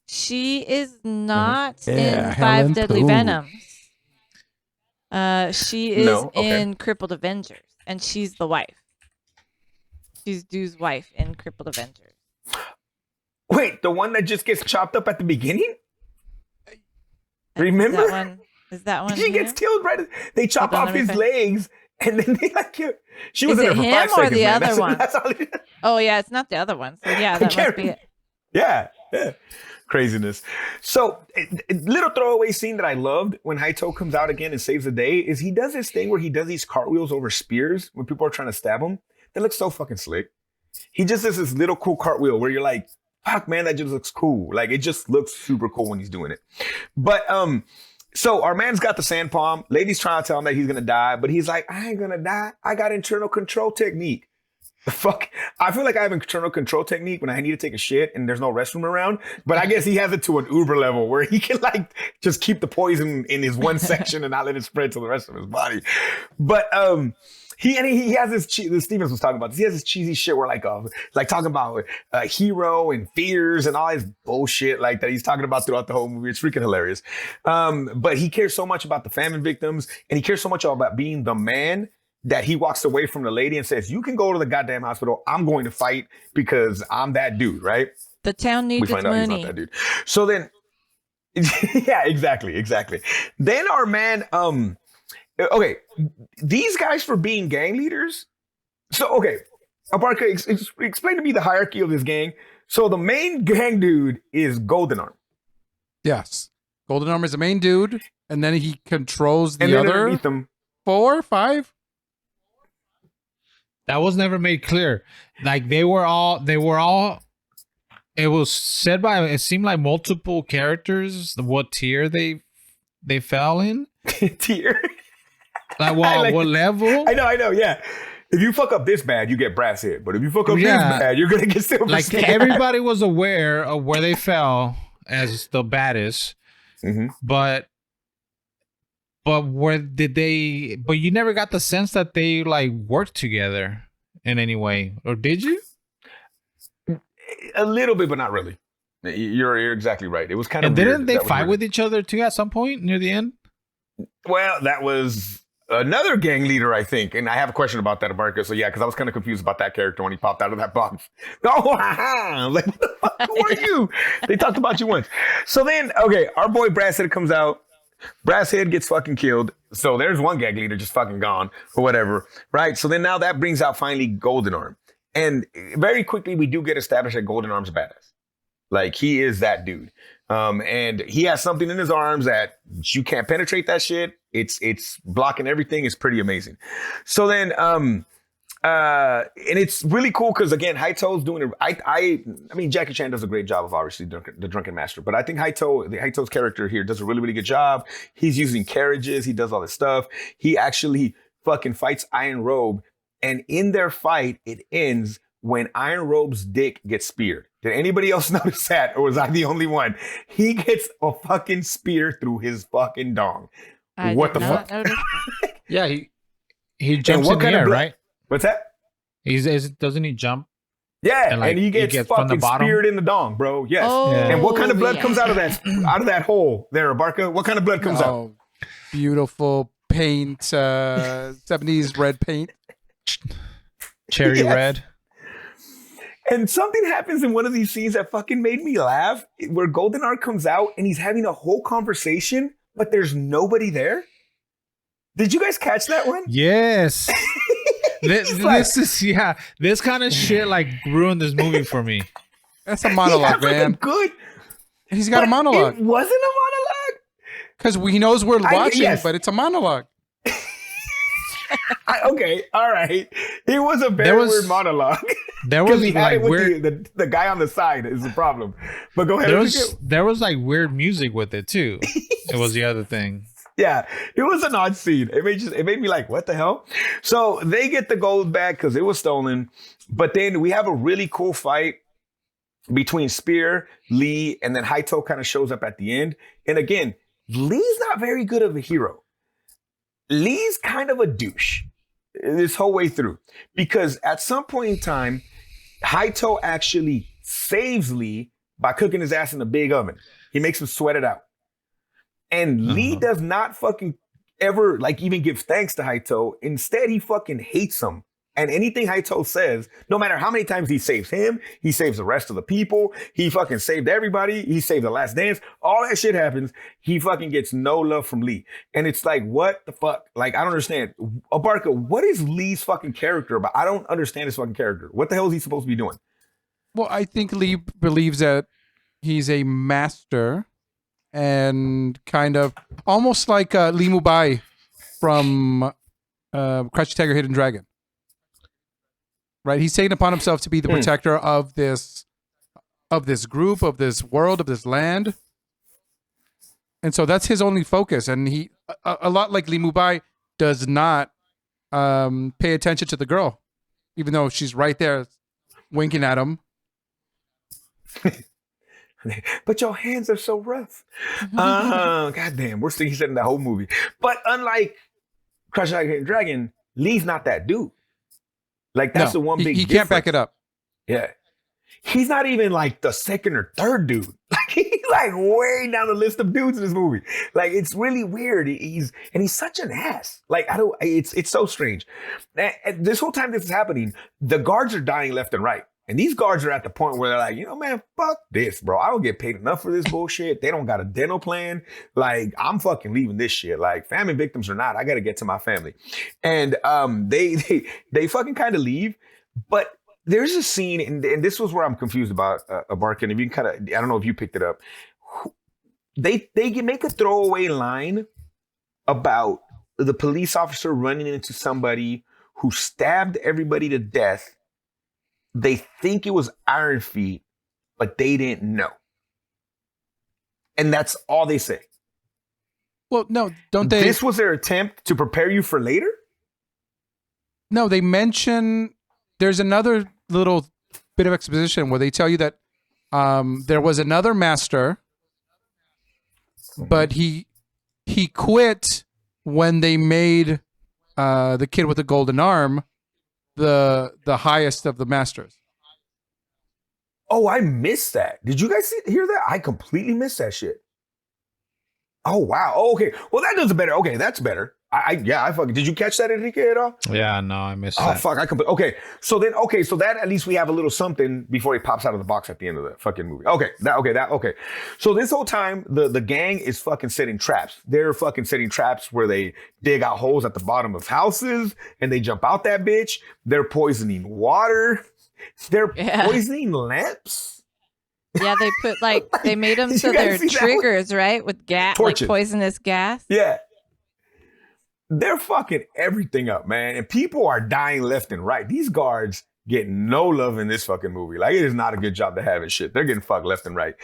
Speaker 2: She is not in Five Deadly Venoms. She is in Crippled Avengers, and she's the wife. She's Doo's wife in Crippled Avengers.
Speaker 1: Wait, the one that just gets chopped up at the beginning? Remember?
Speaker 2: Is that one?
Speaker 1: She gets killed right. They chop off his legs, and then they like kill. She was in there for 5 seconds. Is it him or the other one? That's all
Speaker 2: Oh yeah, it's not the other one. So yeah, that must be it.
Speaker 1: Yeah. Craziness. So, little throwaway scene that I loved when Haito comes out again and saves the day is he does this thing where he does these cartwheels over spears when people are trying to stab him. That looks so fucking slick. He just does this little cool cartwheel where you're like, fuck, man, that just looks cool. Like, it just looks super cool when he's doing it. But, so our man's got the sand palm. Lady's trying to tell him that he's going to die, but he's like, I ain't going to die. I got internal control technique. The fuck? I feel like I have internal control technique when I need to take a shit and there's no restroom around. But I guess he has it to an uber level where he can like just keep the poison in his one section and not let it spread to the rest of his body. But he has this. Stevens was talking about this. He has this cheesy shit where like talking about hero and fears and all his bullshit like that he's talking about throughout the whole movie. It's freaking hilarious. But he cares so much about the famine victims and he cares so much about being the man that he walks away from the lady and says, you can go to the goddamn hospital. I'm going to fight because I'm that dude, right?
Speaker 2: The town needs its money. We find out he's not that dude.
Speaker 1: So then, yeah, exactly. Then our man, okay, these guys for being gang leaders. So, okay, Abarca, explain to me the hierarchy of this gang. So the main gang dude is Golden Arm.
Speaker 4: Yes. Golden Arm is the main dude, and then he controls the other 4, 5.
Speaker 3: That was never made clear. Like they were all, it was said by, it seemed like multiple characters, what tier they they fell in?
Speaker 1: Tier.
Speaker 3: Like, well,
Speaker 1: like-
Speaker 3: what level?
Speaker 1: I know, yeah. If you fuck up this bad, you get brass hit. But if you fuck up this bad, you're gonna get silver
Speaker 3: Like
Speaker 1: skin.
Speaker 3: everybody was aware of where they fell as the baddest, but where did they? But you never got the sense that they like worked together in any way, or did you?
Speaker 1: A little bit, but not really. You're exactly right. It was kind of.
Speaker 3: And
Speaker 1: weird.
Speaker 3: didn't they
Speaker 1: That was
Speaker 3: fight
Speaker 1: weird.
Speaker 3: with each other too at some point near the end?
Speaker 1: Well, that was another gang leader, I think. And I have a question about that, Eryka. So yeah, because I was kind of confused about that character when he popped out of that box. Oh, I was like, what the fuck? Who are you? They talked about you once. So then, okay, our boy Brasshead comes out. Brasshead gets fucking killed. So there's one gang leader just fucking gone or whatever, right? So then now that brings out finally Golden Arm. And very quickly, we do get established that Golden Arm's a badass. Like, he is that dude. And he has something in his arms that you can't penetrate that shit. It's blocking everything. It's pretty amazing. So then, and it's really cool because, again, Haito's doing it. I mean, Jackie Chan does a great job of obviously the Drunken Master, but I think Haito's character here does a really, really good job. He's using carriages. He does all this stuff. He actually fucking fights Iron Robe. And in their fight, it ends when Iron Robe's dick gets speared. Did anybody else notice that? Or was I the only one? He gets a fucking spear through his fucking dong. What the fuck?
Speaker 3: Yeah, he jumps in the air, right?
Speaker 1: What's that?
Speaker 3: Doesn't he jump?
Speaker 1: Yeah,
Speaker 3: and, like,
Speaker 1: and he gets
Speaker 3: from the
Speaker 1: fucking
Speaker 3: bottom?
Speaker 1: speared in the dong, bro. Yes.
Speaker 2: Oh,
Speaker 3: Yeah.
Speaker 1: And what kind of blood comes out of that hole there, Eryka? What kind of blood comes out?
Speaker 4: Beautiful paint, 70s red paint.
Speaker 3: Cherry
Speaker 1: Yes.
Speaker 3: red.
Speaker 1: And something happens in one of these scenes that fucking made me laugh, where Golden Arm comes out and he's having a whole conversation, but there's nobody there. Did you guys catch that one?
Speaker 3: Yes. This kind of shit like ruined this movie for me.
Speaker 4: That's a monologue, man.
Speaker 1: Good.
Speaker 4: He's got a monologue.
Speaker 1: It wasn't a monologue.
Speaker 4: Because he knows we're watching,
Speaker 1: yes.
Speaker 4: but it's a monologue.
Speaker 1: Okay, all right. It was a very weird monologue.
Speaker 3: There
Speaker 1: Because
Speaker 3: was
Speaker 1: he had
Speaker 3: like
Speaker 1: it with
Speaker 3: weird.
Speaker 1: the guy on the side is the problem. But go ahead.
Speaker 3: There was like weird music with it too. It was the other thing.
Speaker 1: Yeah, it was an odd scene. It made me like, what the hell? So they get the gold back because it was stolen. But then we have a really cool fight between Spear, Lee, and then Haito kind of shows up at the end. And again, Lee's not very good of a hero. Lee's kind of a douche this whole way through. Because at some point in time, Haito actually saves Lee by cooking his ass in a big oven. He makes him sweat it out. And Lee does not fucking ever like even give thanks to Haito. Instead, he fucking hates him. And anything Haito says, no matter how many times he saves him, he saves the rest of the people. He fucking saved everybody. He saved The Last Dance. All that shit happens. He fucking gets no love from Lee. And it's like, what the fuck? Like, I don't understand. Eryka, what is Lee's fucking character about? I don't understand his fucking character. What the hell is he supposed to be doing?
Speaker 4: Well, I think Lee believes that he's a master and kind of almost like Lee Mubai from Crouching Tiger, Hidden Dragon. Right? He's taken upon himself to be the protector of this group, of this world, of this land. And so that's his only focus. And he, a lot like Lee Mubai, does not pay attention to the girl, even though she's right there winking at him.
Speaker 1: But your hands are so rough. Goddamn, worst thing he said in that whole movie. But unlike Crouching Tiger, Hidden Dragon, Lee's not that dude. Like, that's the one big
Speaker 4: he can't back it up.
Speaker 1: Yeah. He's not even like the second or third dude. Like, he's like way down the list of dudes in this movie. Like, it's really weird. He's such an ass. Like, it's so strange. And this whole time this is happening, the guards are dying left and right. And these guards are at the point where they're like, man, fuck this, bro. I don't get paid enough for this bullshit. They don't got a dental plan. Like, I'm fucking leaving this shit. Like, famine victims or not, I got to get to my family. And they fucking kind of leave. But there's a scene, and this was where I'm confused about Eryka. And if you can kind of, I don't know if you picked it up. They make a throwaway line about the police officer running into somebody who stabbed everybody to death. They think it was Iron Feet, but they didn't know. And that's all they say.
Speaker 4: Well, no, don't they?
Speaker 1: This was their attempt to prepare you for later?
Speaker 4: No, they mention there's another little bit of exposition where they tell you that there was another master, but he quit when they made the kid with the golden arm the highest of the masters.
Speaker 1: Oh, I missed that. Did you guys hear that? I completely missed that shit. Oh wow. Oh, okay. Well, that does it better. Okay, that's better. I fucking. Did you catch that, Enrique, at all?
Speaker 3: Yeah, no, I missed
Speaker 1: Oh
Speaker 3: that.
Speaker 1: fuck! Okay. So that at least we have a little something before he pops out of the box at the end of the fucking movie. Okay. So this whole time the gang is fucking setting traps. They're fucking setting traps where they dig out holes at the bottom of houses and they jump out that bitch. They're poisoning water. They're poisoning lamps.
Speaker 2: Yeah, they put they made them
Speaker 1: Did
Speaker 2: so
Speaker 1: you guys
Speaker 2: they're
Speaker 1: see that
Speaker 2: triggers, right? With gas, like
Speaker 1: Torches.
Speaker 2: poisonous gas.
Speaker 1: Yeah. They're fucking everything up, man. And people are dying left and right. These guards get no love in this fucking movie. Like, it is not a good job to have and shit. They're getting fucked left and right.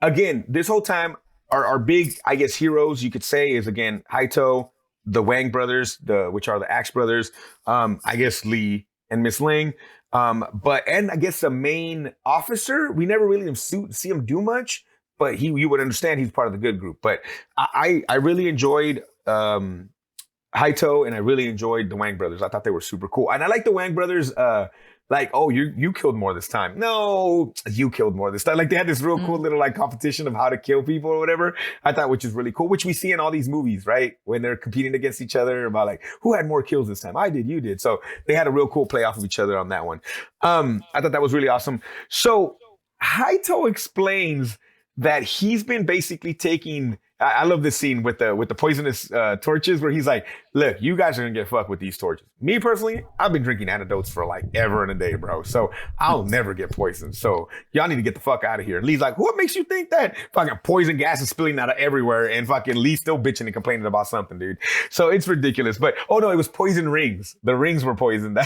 Speaker 1: Again, this whole time, our big, I guess, heroes, you could say, is, again, Haito, the Wang brothers, which are the Axe brothers, I guess Lee and Miss Ling. And I guess the main officer, we never really see him do much, but you would understand he's part of the good group. But I really enjoyed Haito, and I really enjoyed the Wang brothers. I thought they were super cool. And I like the Wang brothers, you killed more this time. No, you killed more this time. Like, they had this real cool little like competition of how to kill people or whatever. I thought, which is really cool, which we see in all these movies, right? When they're competing against each other about like, who had more kills this time? I did, you did. So they had a real cool play off of each other on that one. I thought that was really awesome. So Haito explains that he's been basically taking, I love this scene with the poisonous torches where he's like, look, you guys are gonna get fucked with these torches. Me personally, I've been drinking antidotes for like ever and a day, bro. So I'll never get poisoned. So y'all need to get the fuck out of here. Lee's like, what makes you think that? Fucking poison gas is spilling out of everywhere, and fucking Lee's still bitching and complaining about something, dude. So it's ridiculous. But oh no, it was poison rings. The rings were poisoned. I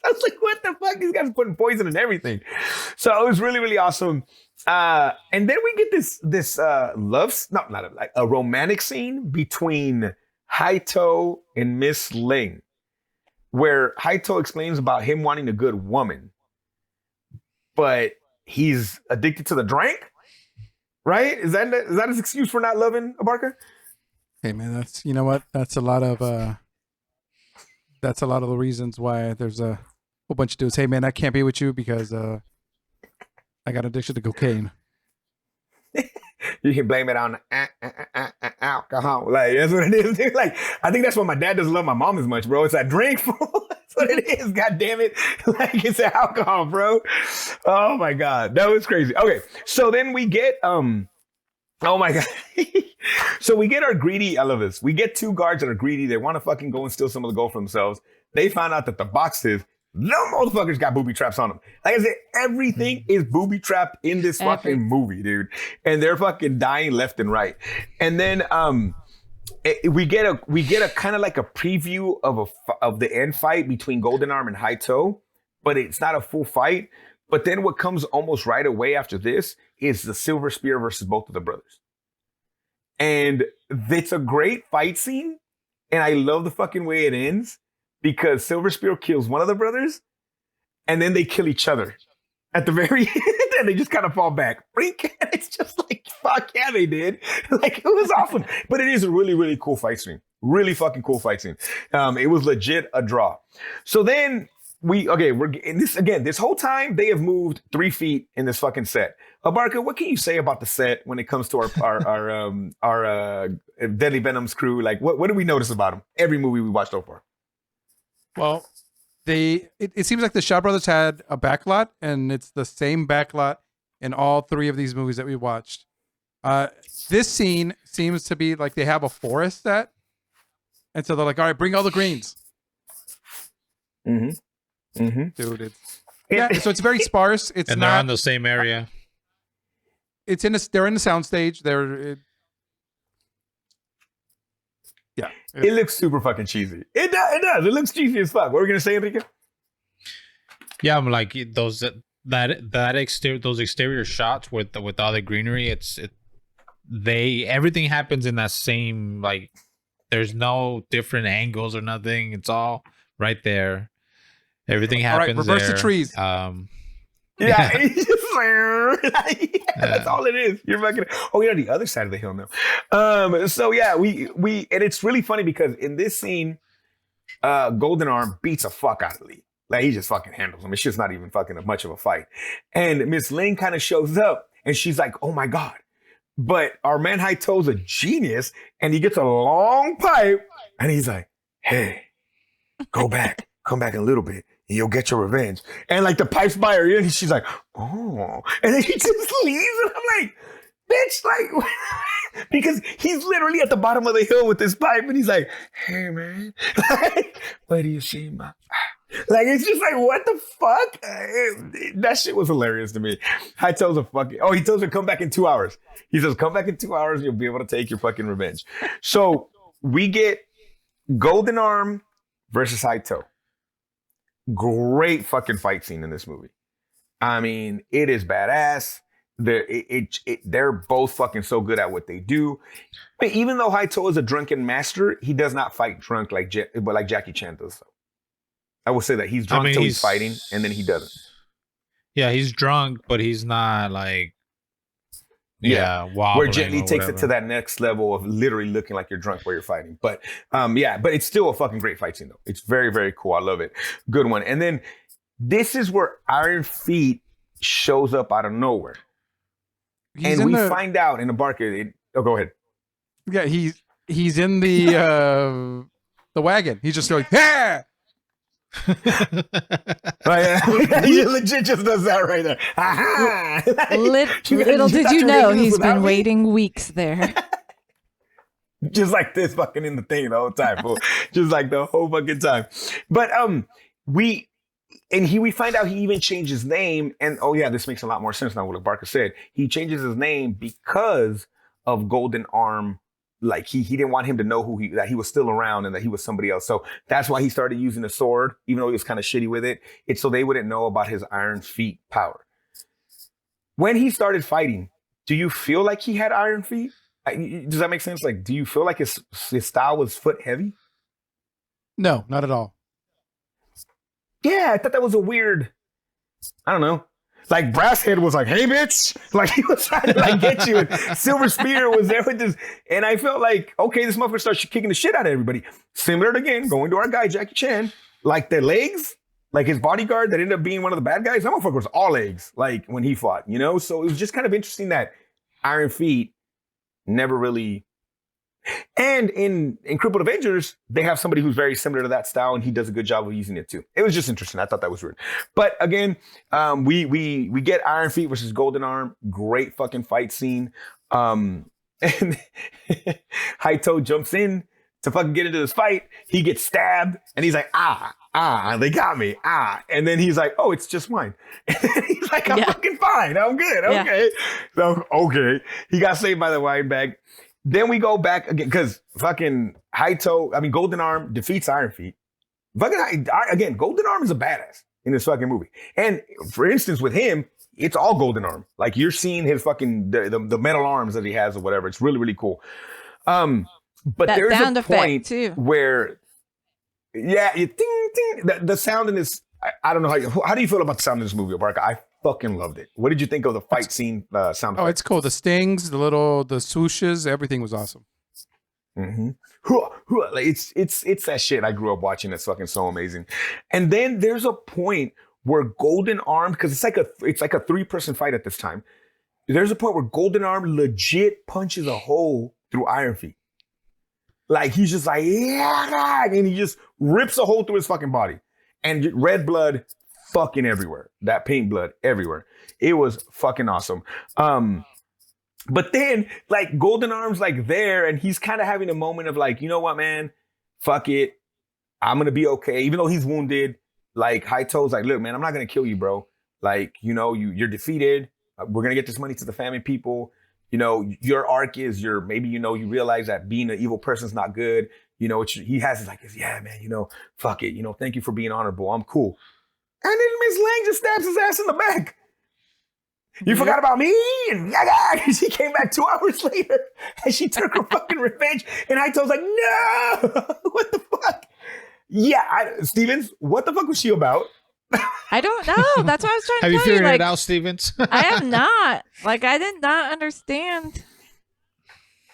Speaker 1: was like, what the fuck? These guys are putting poison in everything. So it was really, really awesome. And then we get this a romantic scene between Haito and Miss Ling, where Haito explains about him wanting a good woman, but he's addicted to the drink, right? Is that his excuse for not loving Eryka?
Speaker 4: Hey man, that's, you know what? That's a lot of the reasons why there's a whole bunch of dudes. Hey man, I can't be with you because I got addiction to cocaine.
Speaker 1: You can blame it on alcohol. Like, that's what it is, dude. Like, I think that's why my dad doesn't love my mom as much, bro. It's that drink, bro. That's what it is. God damn it. Like, it's the alcohol, bro. Oh my God. That was crazy. Okay. So then we get, oh my God. So we get our greedy, I love this. We get two guards that are greedy. They want to fucking go and steal some of the gold for themselves. They found out that the boxes, no motherfuckers got booby traps on them. Like I said, everything is booby trapped in this fucking movie, dude. And they're fucking dying left and right. And then we get a kind of like a preview of the end fight between Golden Arm and Haito, but it's not a full fight. But then what comes almost right away after this is the Silver Spear versus both of the brothers. And it's a great fight scene. And I love the fucking way it ends, because Silver Spear kills one of the brothers, and then they kill each other at the very end, and they just kind of fall back. Blink, and it's just like, fuck yeah, they did. Like, it was awesome. But it is a really, really cool fight scene. Really fucking cool fight scene. It was legit a draw. So then we're in this again. This whole time they have moved 3 feet in this fucking set. Eryka, what can you say about the set when it comes to our Deadly Venoms crew? Like, what do we notice about them? Every movie we watched so far.
Speaker 4: Well, it seems like the Shaw brothers had a backlot, and it's the same backlot in all 3 of these movies that we watched. This scene seems to be like they have a forest set, and so they're like, all right, bring all the greens.
Speaker 1: Mm-hmm. Mm-hmm.
Speaker 4: Dude, so it's very sparse. It's
Speaker 3: and
Speaker 4: not,
Speaker 3: they're on the same area.
Speaker 4: They're in the soundstage.
Speaker 1: It looks super fucking cheesy. It does. It looks cheesy as fuck. What were we gonna say, Enrique?
Speaker 3: Yeah, I'm like those exterior shots with all the greenery. everything happens in that same, like, there's no different angles or nothing. It's all right there. Everything
Speaker 4: All right,
Speaker 3: happens
Speaker 4: reverse
Speaker 3: there.
Speaker 4: the trees.
Speaker 1: Yeah, it's just like, that's all it is. You're fucking. Oh, you're on the other side of the hill now. So yeah, we and it's really funny because in this scene, Golden Arm beats a fuck out of Lee. Like he just fucking handles him. It's just not even fucking much of a fight. And Miss Ling kind of shows up and she's like, "Oh my god!" But our man Haito's a genius, and he gets a long pipe, and he's like, "Hey, go back, come back in a little bit, and you'll get your revenge." And like the pipe's by her ear, and she's like, "Oh," and then he just leaves, and I'm like, "Bitch, like," because he's literally at the bottom of the hill with this pipe, and he's like, "Hey, man, what do you see, ma?" Like, it's just like, what the fuck? That shit was hilarious to me. Haito's a fucking, he tells her, come back in 2 hours. He says, come back in 2 hours, you'll be able to take your fucking revenge. So we get Golden Arm versus Haito. Great fucking fight scene in this movie. I mean, it is badass. They're both fucking so good at what they do. But even though Haito is a drunken master, he does not fight drunk like Jackie Chan does. I will say that he's drunk till he's fighting, and then he doesn't.
Speaker 3: Yeah, he's drunk, but he's not like
Speaker 1: where Jet Li takes it to that next level of literally looking like you're drunk while you're fighting. But but it's still a fucking great fight scene though. It's very, very cool. I love it. Good one. And then this is where Iron Feet shows up out of nowhere. And we find out in the barker. Go ahead.
Speaker 4: Yeah, he's in the wagon. He's just going, yeah.
Speaker 1: He legit just does that right there.
Speaker 2: Little did you know he's been waiting weeks there.
Speaker 1: Just like this fucking in the thing the whole time, fool. Just like the whole fucking time. But we find out he even changed his name, and this makes a lot more sense now what Barker said. He changes his name because of Golden Arm. Like he didn't want him to know that he was still around and that he was somebody else. So that's why he started using a sword, even though he was kind of shitty with it. It's so they wouldn't know about his Iron Feet power. When he started fighting, do you feel like he had Iron Feet? Does that make sense? Like, do you feel like his style was foot heavy?
Speaker 4: No, not at all.
Speaker 1: Yeah, I thought that was a weird, I don't know. Like Brasshead was like, "Hey, bitch!" Like he was trying to like get you. And Silver Spear was there with this, and I felt like, okay, this motherfucker starts kicking the shit out of everybody. Similar to, again, going to our guy Jackie Chan, like the legs, like his bodyguard that ended up being one of the bad guys. That motherfucker was all legs, like when he fought, you know. So it was just kind of interesting that Iron Feet never really. And in Crippled Avengers, they have somebody who's very similar to that style, and he does a good job of using it too. It was just interesting. I thought that was weird. But again, we get Iron Feet versus Golden Arm. Great fucking fight scene. And Haito jumps in to fucking get into this fight. He gets stabbed, and he's like, they got me. And then he's like, oh, it's just wine. And then he's like, I'm fucking fine. I'm good. Okay. So, okay. He got saved by the wine bag. Then we go back again because fucking Golden Arm defeats Iron Feet. Again, Golden Arm is a badass in this fucking movie. And for instance, with him, it's all Golden Arm. Like you're seeing his fucking the metal arms that he has or whatever. It's really, really cool. But
Speaker 2: that
Speaker 1: there's
Speaker 2: sound
Speaker 1: a point
Speaker 2: too.
Speaker 1: Where, ding ding. The sound in this. I don't know how do you feel about the sound in this movie, Barca? I fucking loved it. What did you think of the fight scene sound?
Speaker 4: Oh, it's cool. The stings, the swooshes, everything was awesome.
Speaker 1: Mm-hmm. It's that shit I grew up watching. That's fucking so amazing. And then there's a point where Golden Arm, because it's like a 3-person fight at this time. There's a point where Golden Arm legit punches a hole through Iron Feet. Like he's just like, yeah, and he just rips a hole through his fucking body. And red blood fucking everywhere. That paint blood everywhere. It was fucking awesome. But then like Golden Arm's like there and he's kind of having a moment of like, you know what, man? Fuck it. I'm going to be okay. Even though he's wounded, like Haito's like, look, man, I'm not going to kill you, bro. Like, you know, you're defeated. We're going to get this money to the famine people. You know, your arc is maybe, you know, you realize that being an evil person's not good. You know, he has like, yeah, man, you know, fuck it. You know, thank you for being honorable. I'm cool. And then Miss Lang just stabs his ass in the back. You forgot about me? And yeah, she came back 2 hours later and she took her fucking revenge. And Haito's like, no, what the fuck? Yeah, Stevens, what the fuck was she about?
Speaker 2: I don't know. That's what I was trying to
Speaker 3: Have you
Speaker 2: tell you.
Speaker 3: figured
Speaker 2: Like,
Speaker 3: it out, Stevens?
Speaker 2: I have not. Like, I did not understand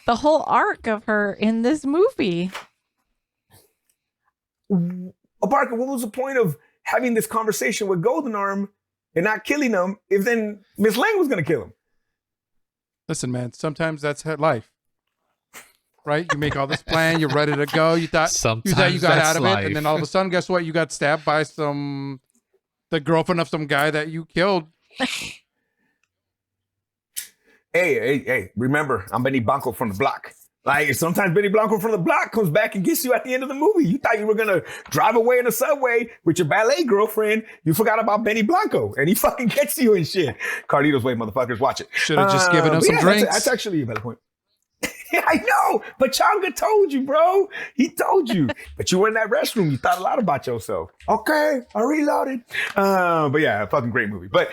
Speaker 2: the whole arc of her in this movie.
Speaker 1: Barker, what was the point of having this conversation with Golden Arm and not killing him if then Miss Lang was going to kill him?
Speaker 4: Listen, man, sometimes that's life. Right? You make all this plan, you're ready to go. You thought you got
Speaker 3: Sometimes
Speaker 4: out
Speaker 3: that's
Speaker 4: of it,
Speaker 3: life.
Speaker 4: and then all of a sudden, guess what? You got stabbed by the girlfriend of some guy that you killed.
Speaker 1: Hey, remember, I'm Benny Blanco from the block. Like, sometimes Benny Blanco from the block comes back and gets you at the end of the movie. You thought you were going to drive away in the subway with your ballet girlfriend. You forgot about Benny Blanco, and he fucking gets you and shit. Carlito's way, motherfuckers, watch it.
Speaker 4: Should have just given him
Speaker 1: But
Speaker 4: some drinks.
Speaker 1: That's actually a better point. Yeah, I know, but Changa told you, bro. He told you. But you were in that restroom. You thought a lot about yourself. Okay, I reloaded. But yeah, fucking great movie. But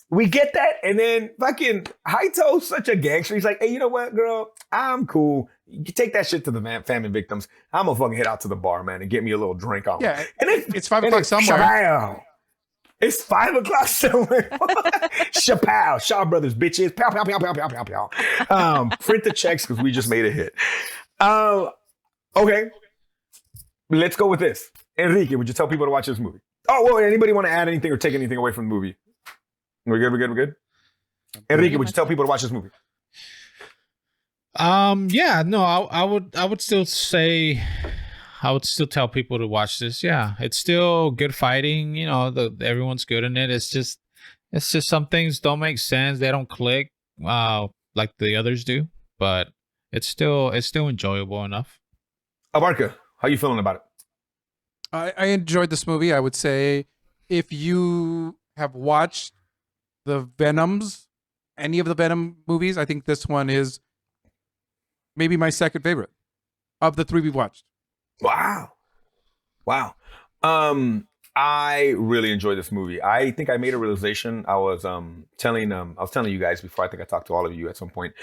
Speaker 1: we get that, and then fucking Haito's such a gangster. He's like, hey, you know what, girl? I'm cool. You can take that shit to the famine victims. I'm gonna fucking head out to the bar, man, and get me a little drink on.
Speaker 4: Yeah,
Speaker 1: and then,
Speaker 4: it's 5 o'clock somewhere.
Speaker 1: Shabal. It's 5 o'clock somewhere. Chappelle, Shaw Brothers, bitches. Pow, pow, pow, pow, pow, pow, pow. Print the checks because we just made a hit. Okay. Let's go with this. Enrique, would you tell people to watch this movie? Oh, well, anybody want to add anything or take anything away from the movie? We're good? Enrique, would you tell people to watch this movie?
Speaker 3: Yeah, no, I would still say, I would still tell people to watch this. Yeah, it's still good fighting. You know, everyone's good in it. It's just some things don't make sense. They don't click like the others do. But it's still enjoyable enough.
Speaker 1: Abarca, how you feeling about it?
Speaker 4: I enjoyed this movie. I would say if you have watched the Venoms, any of the Venom movies, I think this one is maybe my second favorite of the 3 we've watched.
Speaker 1: Wow. I really enjoyed this movie. I think I made a realization. I was telling you guys before. I think I talked to all of you at some point.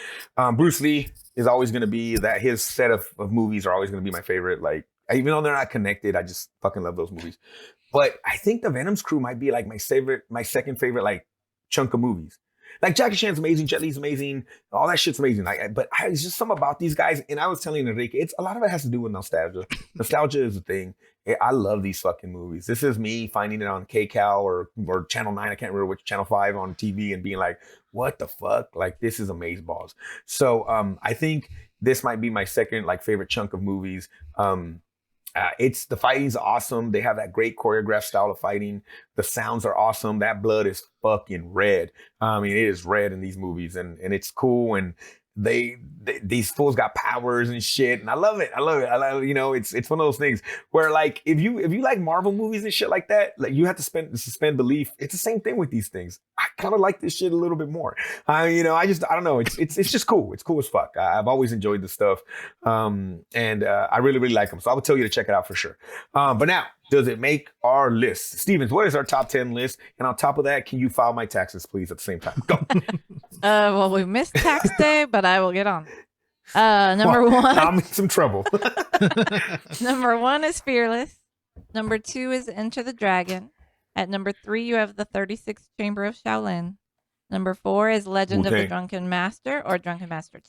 Speaker 1: Bruce Lee is always going to be that. His set of movies are always going to be my favorite. Like, even though they're not connected, I just fucking love those movies. But I think the Venom's crew might be like my second favorite like chunk of movies. Like, Jackie Chan's amazing, Jet Li's amazing, all that shit's amazing. But it's just something about these guys. And I was telling Enrique, a lot of it has to do with nostalgia. Nostalgia is a thing. I love these fucking movies. This is me finding it on KCAL or Channel 9, I can't remember which, Channel 5 on TV, and being like, what the fuck? Like, this is amazeballs. So I think this might be my second like favorite chunk of movies. The fighting's awesome. They have that great choreographed style of fighting. The sounds are awesome. That blood is fucking red. I mean, it is red in these movies, and it's cool. And these fools got powers and shit, and I love it. You know, it's one of those things where, like, if you like Marvel movies and shit like that, like, you have to suspend belief. It's the same thing with these things. I kind of like this shit a little bit more. I don't know. It's just cool. It's cool as fuck. I've always enjoyed this stuff, and I really like them. So I would tell you to check it out for sure. But now, does it make our list? Stevens, what is our top 10 list? And on top of that, can you file my taxes, please, at the same time? Go.
Speaker 2: Well, we missed tax day, but I will get on. Number one.
Speaker 1: I'm in some trouble.
Speaker 2: Number 1 is Fearless. Number 2 is Enter the Dragon. At number 3, you have the 36th Chamber of Shaolin. Number 4 is Legend of the Drunken Master, or Drunken Master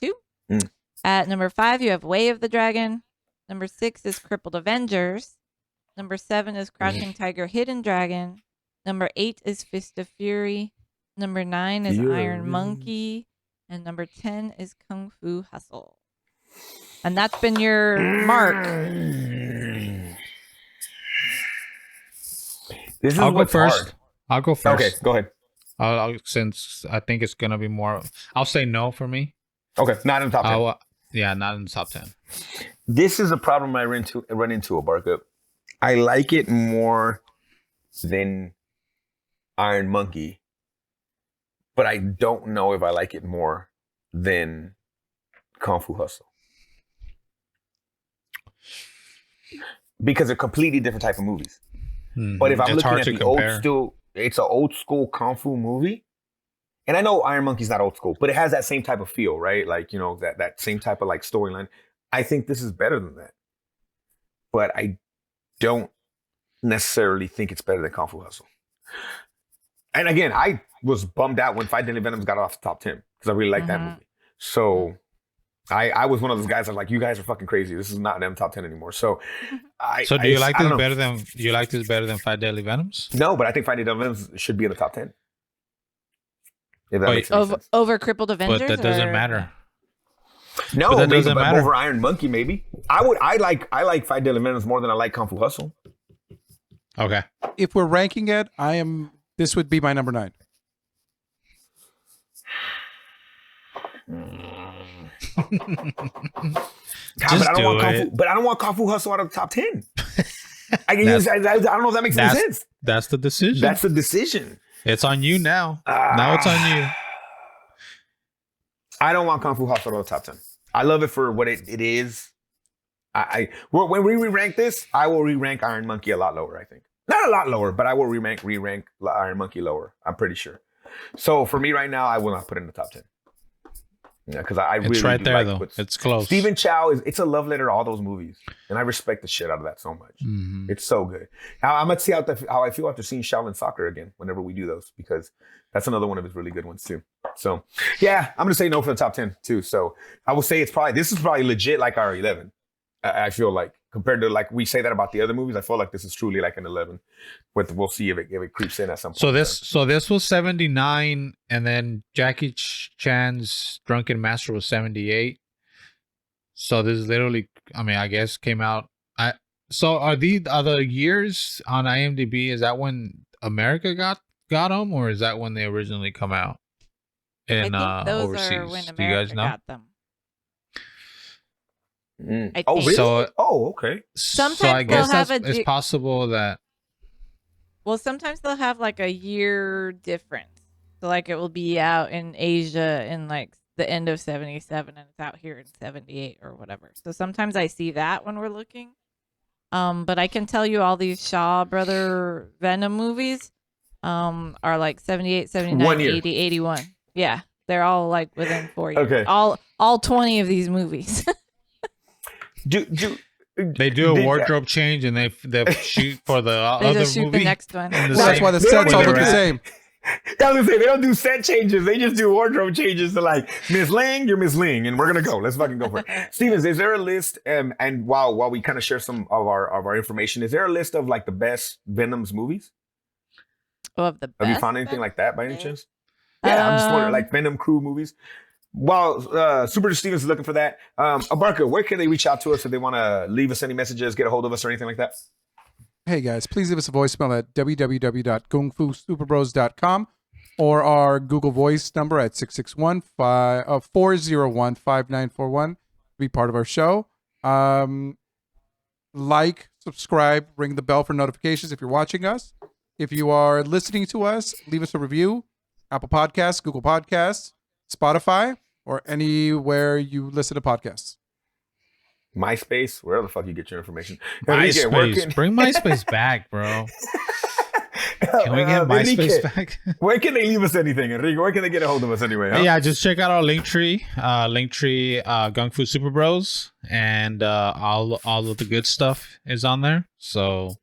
Speaker 2: 2. At number 5, you have Way of the Dragon. Number 6 is Crippled Avengers. Number 7 is Crouching Tiger, Hidden Dragon. Number 8 is Fist of Fury. Number 9 is Iron Monkey. And number 10 is Kung Fu Hustle. And that's been your mark.
Speaker 1: This is
Speaker 3: I'll go first.
Speaker 1: Hard.
Speaker 3: I'll go first.
Speaker 1: Okay, go ahead.
Speaker 3: I'll since I think it's gonna be more. I'll say no for me.
Speaker 1: Okay, not in the top 10.
Speaker 3: Yeah, not in the top 10.
Speaker 1: This is a problem I run into, Abarca. I like it more than Iron Monkey, but I don't know if I like it more than Kung Fu Hustle. Because they're completely different type of movies. But if I'm looking at the old school, it's an old school Kung Fu movie. and I know Iron Monkey's not old school, but it has that same type of feel, right? Like, you know, that same type of like storyline. I think this is better than that. But I don't necessarily think it's better than Kung Fu Hustle. And again, I was bummed out when Five Deadly Venoms got off the top 10 because I really like that movie. So I was one of those guys that was like, you guys are fucking crazy. This is not them top 10 anymore. So
Speaker 3: do you like this better than Five Deadly Venoms?
Speaker 1: No, but I think Five Deadly Venoms should be in the top 10. If that makes any sense.
Speaker 2: Over Crippled Avengers?
Speaker 3: But that doesn't matter.
Speaker 1: No,
Speaker 3: but that
Speaker 1: maybe,
Speaker 3: doesn't matter.
Speaker 1: Over Iron Monkey, maybe. I like Five Deadly Venoms more than I like Kung Fu Hustle.
Speaker 3: Okay.
Speaker 4: If we're ranking it, this would be my number 9.
Speaker 3: Just
Speaker 1: but
Speaker 3: do it.
Speaker 1: I don't want Kung Fu Hustle out of the top 10. I don't know if that makes any sense.
Speaker 3: That's the decision.
Speaker 1: That's the decision.
Speaker 3: It's on you now. Now it's on you.
Speaker 1: I don't want Kung Fu Hustle out of the top 10. I love it for what it is. When we re-rank this, I will re-rank Iron Monkey a lot lower, I think. Not a lot lower, but I will re-rank Iron Monkey lower. I'm pretty sure. So for me right now, I will not put it in the top 10. Yeah, because I really
Speaker 3: it's right
Speaker 1: do
Speaker 3: there
Speaker 1: like
Speaker 3: though. It's close.
Speaker 1: Stephen Chow it's a love letter to all those movies, and I respect the shit out of that so much.
Speaker 3: Mm-hmm.
Speaker 1: It's so good. Now I'm gonna see how I feel after seeing Shaolin Soccer again. Whenever we do those, because that's another one of his really good ones too. So yeah, I'm gonna say no for the top 10 too. So I will say this is probably legit like our 11. I feel like compared to like we say that about the other movies, I feel like this is truly like an 11. We'll see if it creeps in at some point.
Speaker 3: So this was 79, and then Jackie Chan's Drunken Master was 78. So this is literally, I mean, I guess came out. So are these other years on IMDb? Is that when America got them, or is that when they originally come out in
Speaker 2: I think those
Speaker 3: overseas?
Speaker 2: are when
Speaker 3: Do you guys
Speaker 2: America
Speaker 3: know?
Speaker 2: got them.
Speaker 1: Oh, really?
Speaker 3: So,
Speaker 1: okay.
Speaker 2: Sometimes
Speaker 3: so I guess
Speaker 2: they'll have
Speaker 3: it's possible that.
Speaker 2: Well, sometimes they'll have like a year difference. So like it will be out in Asia in like the end of 77 and it's out here in 78 or whatever. So sometimes I see that when we're looking. But I can tell you all these Shaw brother Venom movies are like 78, 79, 80, 81. Yeah. They're all like within 4 years.
Speaker 1: Okay.
Speaker 2: All 20 of these movies.
Speaker 3: They do a wardrobe change and they shoot for the
Speaker 2: they
Speaker 3: other
Speaker 2: just shoot
Speaker 3: movie.
Speaker 2: the next one.
Speaker 4: That's why the sets all look the same.
Speaker 1: I was gonna say they don't do set changes; they just do wardrobe changes. To like Miss Ling, you're Miss Ling, and we're gonna go. Let's fucking go for it. Stevens, is there a list? And while we kind of share some of our information, is there a list of like the best Venom's movies?
Speaker 2: Of the best
Speaker 1: Have you found anything like that by any chance? Yeah, I'm just wondering, like Venom Crew movies. While Super Stevens is looking for that, Eryka, where can they reach out to us if they want to leave us any messages, get a hold of us, or anything like that?
Speaker 4: Hey guys, please leave us a voicemail at www.gungfusuperbros.com or our Google Voice number at 661-401-5941. Be part of our show. Like, subscribe, ring the bell for notifications if you're watching us. If you are listening to us, leave us a review. Apple Podcasts, Google Podcasts, Spotify, or anywhere you listen to podcasts.
Speaker 1: MySpace, wherever the fuck you get your information.
Speaker 3: MySpace. Bring MySpace back, bro. Can we get MySpace back?
Speaker 1: Where can they leave us anything, Enrique? Where can they get a hold of us anyway? Huh?
Speaker 3: Yeah, just check out our Linktree, Gung-Fu Super Bros, and all of the good stuff is on there. So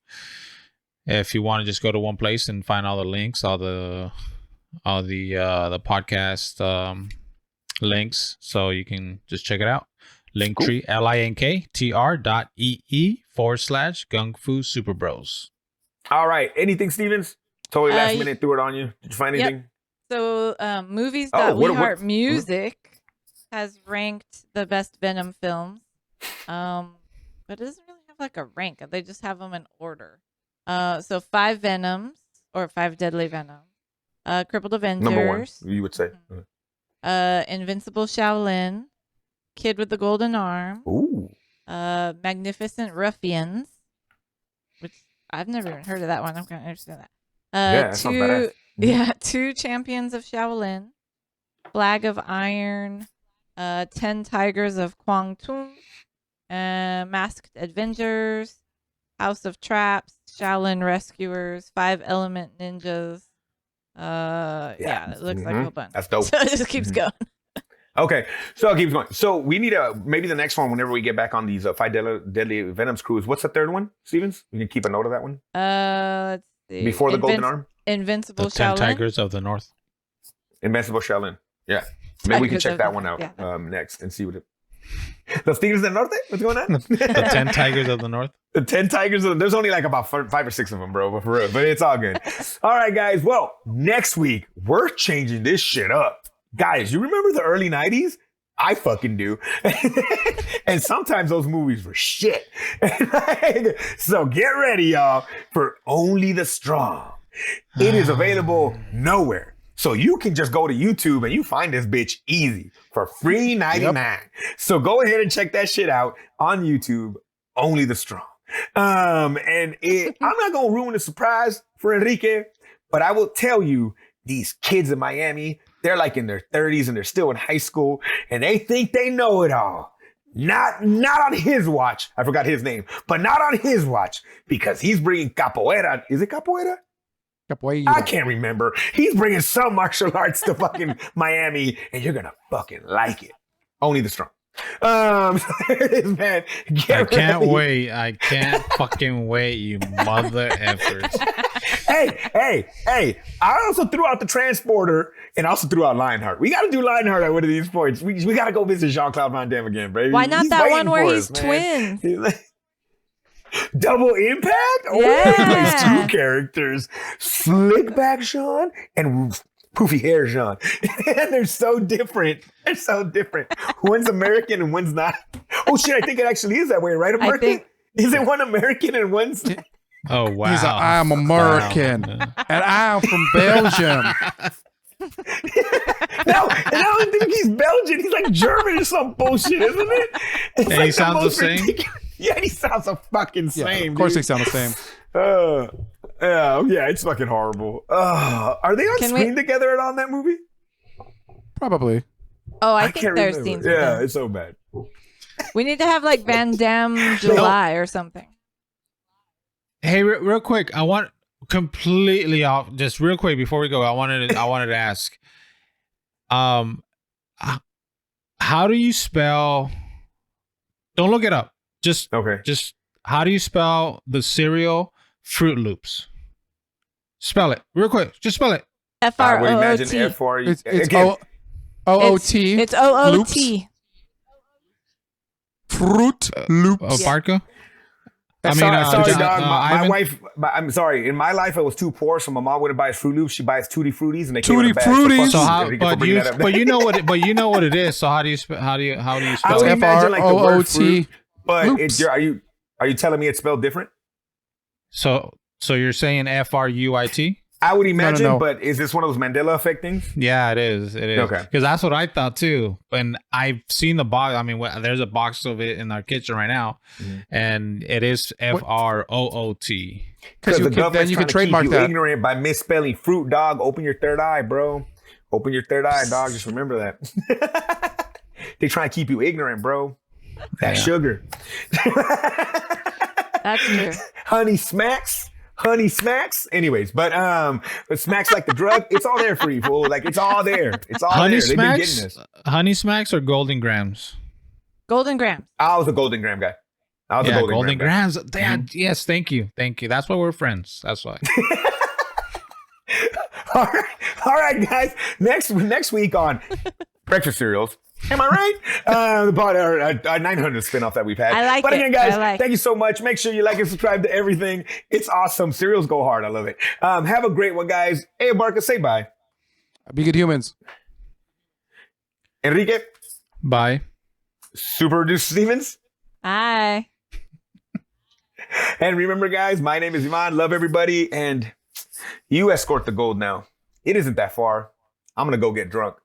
Speaker 3: if you want to just go to one place and find all the links, all the podcast links, so you can just check it out. Linktree, cool. linktr.ee/Gung-Fu Super Bros.
Speaker 1: All right. Anything, Stevens? Totally last minute threw it on you. Did you find anything?
Speaker 2: So movies.WeHeartMusic Music has ranked the best Venom films. But it doesn't really have like a rank. They just have them in order. So Five Venoms or Five Deadly Venoms. Crippled Avengers.
Speaker 1: Number one, you would say.
Speaker 2: Invincible Shaolin. Kid with the Golden Arm.
Speaker 1: Ooh.
Speaker 2: Magnificent Ruffians, which I've never even heard of that one. I'm kind of interested in that.
Speaker 1: That's not badass.
Speaker 2: Two Champions of Shaolin. Flag of Iron. 10 Tigers of Kwangtung. Masked Avengers. House of Traps. Shaolin Rescuers. 5 Element Ninjas. Yeah, it looks like a whole bunch.
Speaker 1: That's dope.
Speaker 2: So it just keeps going.
Speaker 1: Okay, so it keeps going. So we need maybe the next one, whenever we get back on these Five Deadly Venoms cruise. What's the third one, Stevens? You can keep a note of that one.
Speaker 2: Let's see.
Speaker 1: Before the Golden Arm?
Speaker 2: Invincible
Speaker 3: The 10
Speaker 2: Shaolin.
Speaker 3: Tigers of the North.
Speaker 1: Invincible Shaolin. Yeah. Maybe we can
Speaker 2: Tigers
Speaker 1: check
Speaker 2: of
Speaker 1: that
Speaker 2: the-
Speaker 1: one out
Speaker 2: yeah.
Speaker 1: next and see what it... Los Tigres del Norte? What's going on?
Speaker 3: The 10 Tigers of the North.
Speaker 1: The 10 Tigers. There's only like about 5 or 6 of them, bro. But for real. But it's all good. All right, guys. Well, next week, we're changing this shit up. Guys, you remember the early 90s? I fucking do. And sometimes those movies were shit. So get ready, y'all, for Only the Strong. It is available nowhere. So you can just go to YouTube and you find this bitch easy for free 99. Yep. So go ahead and check that shit out on YouTube, Only the Strong. I'm not going to ruin the surprise for Enrique, but I will tell you, these kids in Miami, they're like in their 30s and they're still in high school and they think they know it all. Not on his watch. I forgot his name, but not on his watch because he's bringing capoeira. Is it capoeira?
Speaker 4: Capoeira.
Speaker 1: I can't remember. He's bringing some martial arts to fucking Miami and you're going to fucking like it. Only the Strong. Man,
Speaker 3: I can't wait. I can't fucking wait, you mother effers.
Speaker 1: Hey, I also threw out the transporter and also threw out Lionheart. We got to do Lionheart at one of these points. We got to go visit Jean-Claude Van Damme again, baby.
Speaker 2: Why not
Speaker 1: He's
Speaker 2: that
Speaker 1: waiting
Speaker 2: one where
Speaker 1: for
Speaker 2: he's
Speaker 1: us, man.
Speaker 2: twins?
Speaker 1: Double Impact? Oh,
Speaker 2: Yeah.
Speaker 1: he plays 2 characters. Slick back Sean and poofy hair Sean. And they're so different. They're so different. One's American and one's not. Oh shit, I think it actually is that way, right? American? Is it one American and one's...
Speaker 3: Oh, wow.
Speaker 4: He's like, I'm American
Speaker 3: Wow.
Speaker 4: and I'm from Belgium.
Speaker 1: No, and I don't think he's Belgian. He's like German or some bullshit, isn't it? It's
Speaker 3: And
Speaker 1: like
Speaker 3: he sounds the
Speaker 1: most
Speaker 3: same?
Speaker 1: ridiculous- Yeah, he sounds the fucking
Speaker 4: Yeah,
Speaker 1: same.
Speaker 4: of course
Speaker 1: dude.
Speaker 4: they sound the same.
Speaker 1: Yeah, it's fucking horrible. Are they on
Speaker 2: Can
Speaker 1: screen
Speaker 2: we-
Speaker 1: together at all in that movie?
Speaker 4: Probably.
Speaker 2: Oh, I think
Speaker 1: can't
Speaker 2: there's
Speaker 1: remember.
Speaker 2: scenes with
Speaker 1: Yeah,
Speaker 2: them.
Speaker 1: it's so bad.
Speaker 2: We need to have like Van Damme July or something.
Speaker 3: Hey, real quick, I want completely off. Just real quick before we go, I wanted to ask, how do you spell? Don't look it up. Just how do you spell the cereal Fruit Loops? Spell it real quick. Just spell it.
Speaker 1: I would imagine
Speaker 2: FROOT.
Speaker 1: F-R.
Speaker 4: It's
Speaker 1: Again,
Speaker 4: OOT.
Speaker 2: It's OOT.
Speaker 4: Fruit Loops.
Speaker 3: Oh, Barca.
Speaker 1: sorry, dog. My
Speaker 3: Ivan?
Speaker 1: wife. I'm sorry. In my life, I was too poor, so my mom wouldn't buy us Fruit Loops. She buys Tutti Fruities, and they came in a
Speaker 4: Tutti
Speaker 1: bag.
Speaker 4: Fruities.
Speaker 1: So
Speaker 3: So
Speaker 1: fuck
Speaker 3: how?
Speaker 1: you, Enrique, for bringing that up.
Speaker 3: But you know what it is. So how do you spell? How do you
Speaker 1: I
Speaker 3: spell
Speaker 1: would
Speaker 3: it?
Speaker 1: imagine like the word fruit,
Speaker 4: FROOT.
Speaker 1: but
Speaker 4: Loops.
Speaker 1: are you telling me it's spelled different?
Speaker 3: So you're saying FRUIT?
Speaker 1: I would imagine,
Speaker 4: no.
Speaker 1: but is this one of those Mandela effect things?
Speaker 3: Yeah, it is. It is.
Speaker 1: Okay.
Speaker 3: Because that's what I thought too. And I've seen the box. I mean, there's a box of it in our kitchen right now, and it is FROOT.
Speaker 4: Because
Speaker 1: the
Speaker 4: then
Speaker 1: government's
Speaker 4: you
Speaker 1: trying
Speaker 4: can
Speaker 1: to
Speaker 4: trademark
Speaker 1: keep you
Speaker 4: that.
Speaker 1: ignorant by misspelling fruit, dog. Open your third eye, bro. Open your third eye, dog. Just remember that. They try to keep you ignorant, bro. That sugar.
Speaker 2: That's true.
Speaker 1: Honey smacks. Anyways, but smacks like the drug, it's all there for you, fool. Like it's all there. It's all
Speaker 3: Honey
Speaker 1: there. They've been getting
Speaker 3: Smacks,
Speaker 1: this.
Speaker 3: Honey Smacks, or Golden Grams?
Speaker 2: Golden Grams.
Speaker 1: I was a Golden Graham guy.
Speaker 3: Golden
Speaker 1: Graham guy.
Speaker 3: Grams. Yes, thank you. That's why we're friends. That's why.
Speaker 1: All right, guys. Next week on breakfast cereals. Am I right? About our 900 spinoff that we've had.
Speaker 2: I like
Speaker 1: but again,
Speaker 2: it.
Speaker 1: guys, thank you so much. Make sure you like and subscribe to everything. It's awesome. Cereals go hard. I love it. Have a great one, guys. Hey, Barca, say bye.
Speaker 4: Be good humans.
Speaker 1: Enrique,
Speaker 3: Bye.
Speaker 1: Super Producer Stevens.
Speaker 2: Bye.
Speaker 1: And remember, guys, my name is Iman. Love everybody. And you escort the gold now. It isn't that far. I'm going to go get drunk.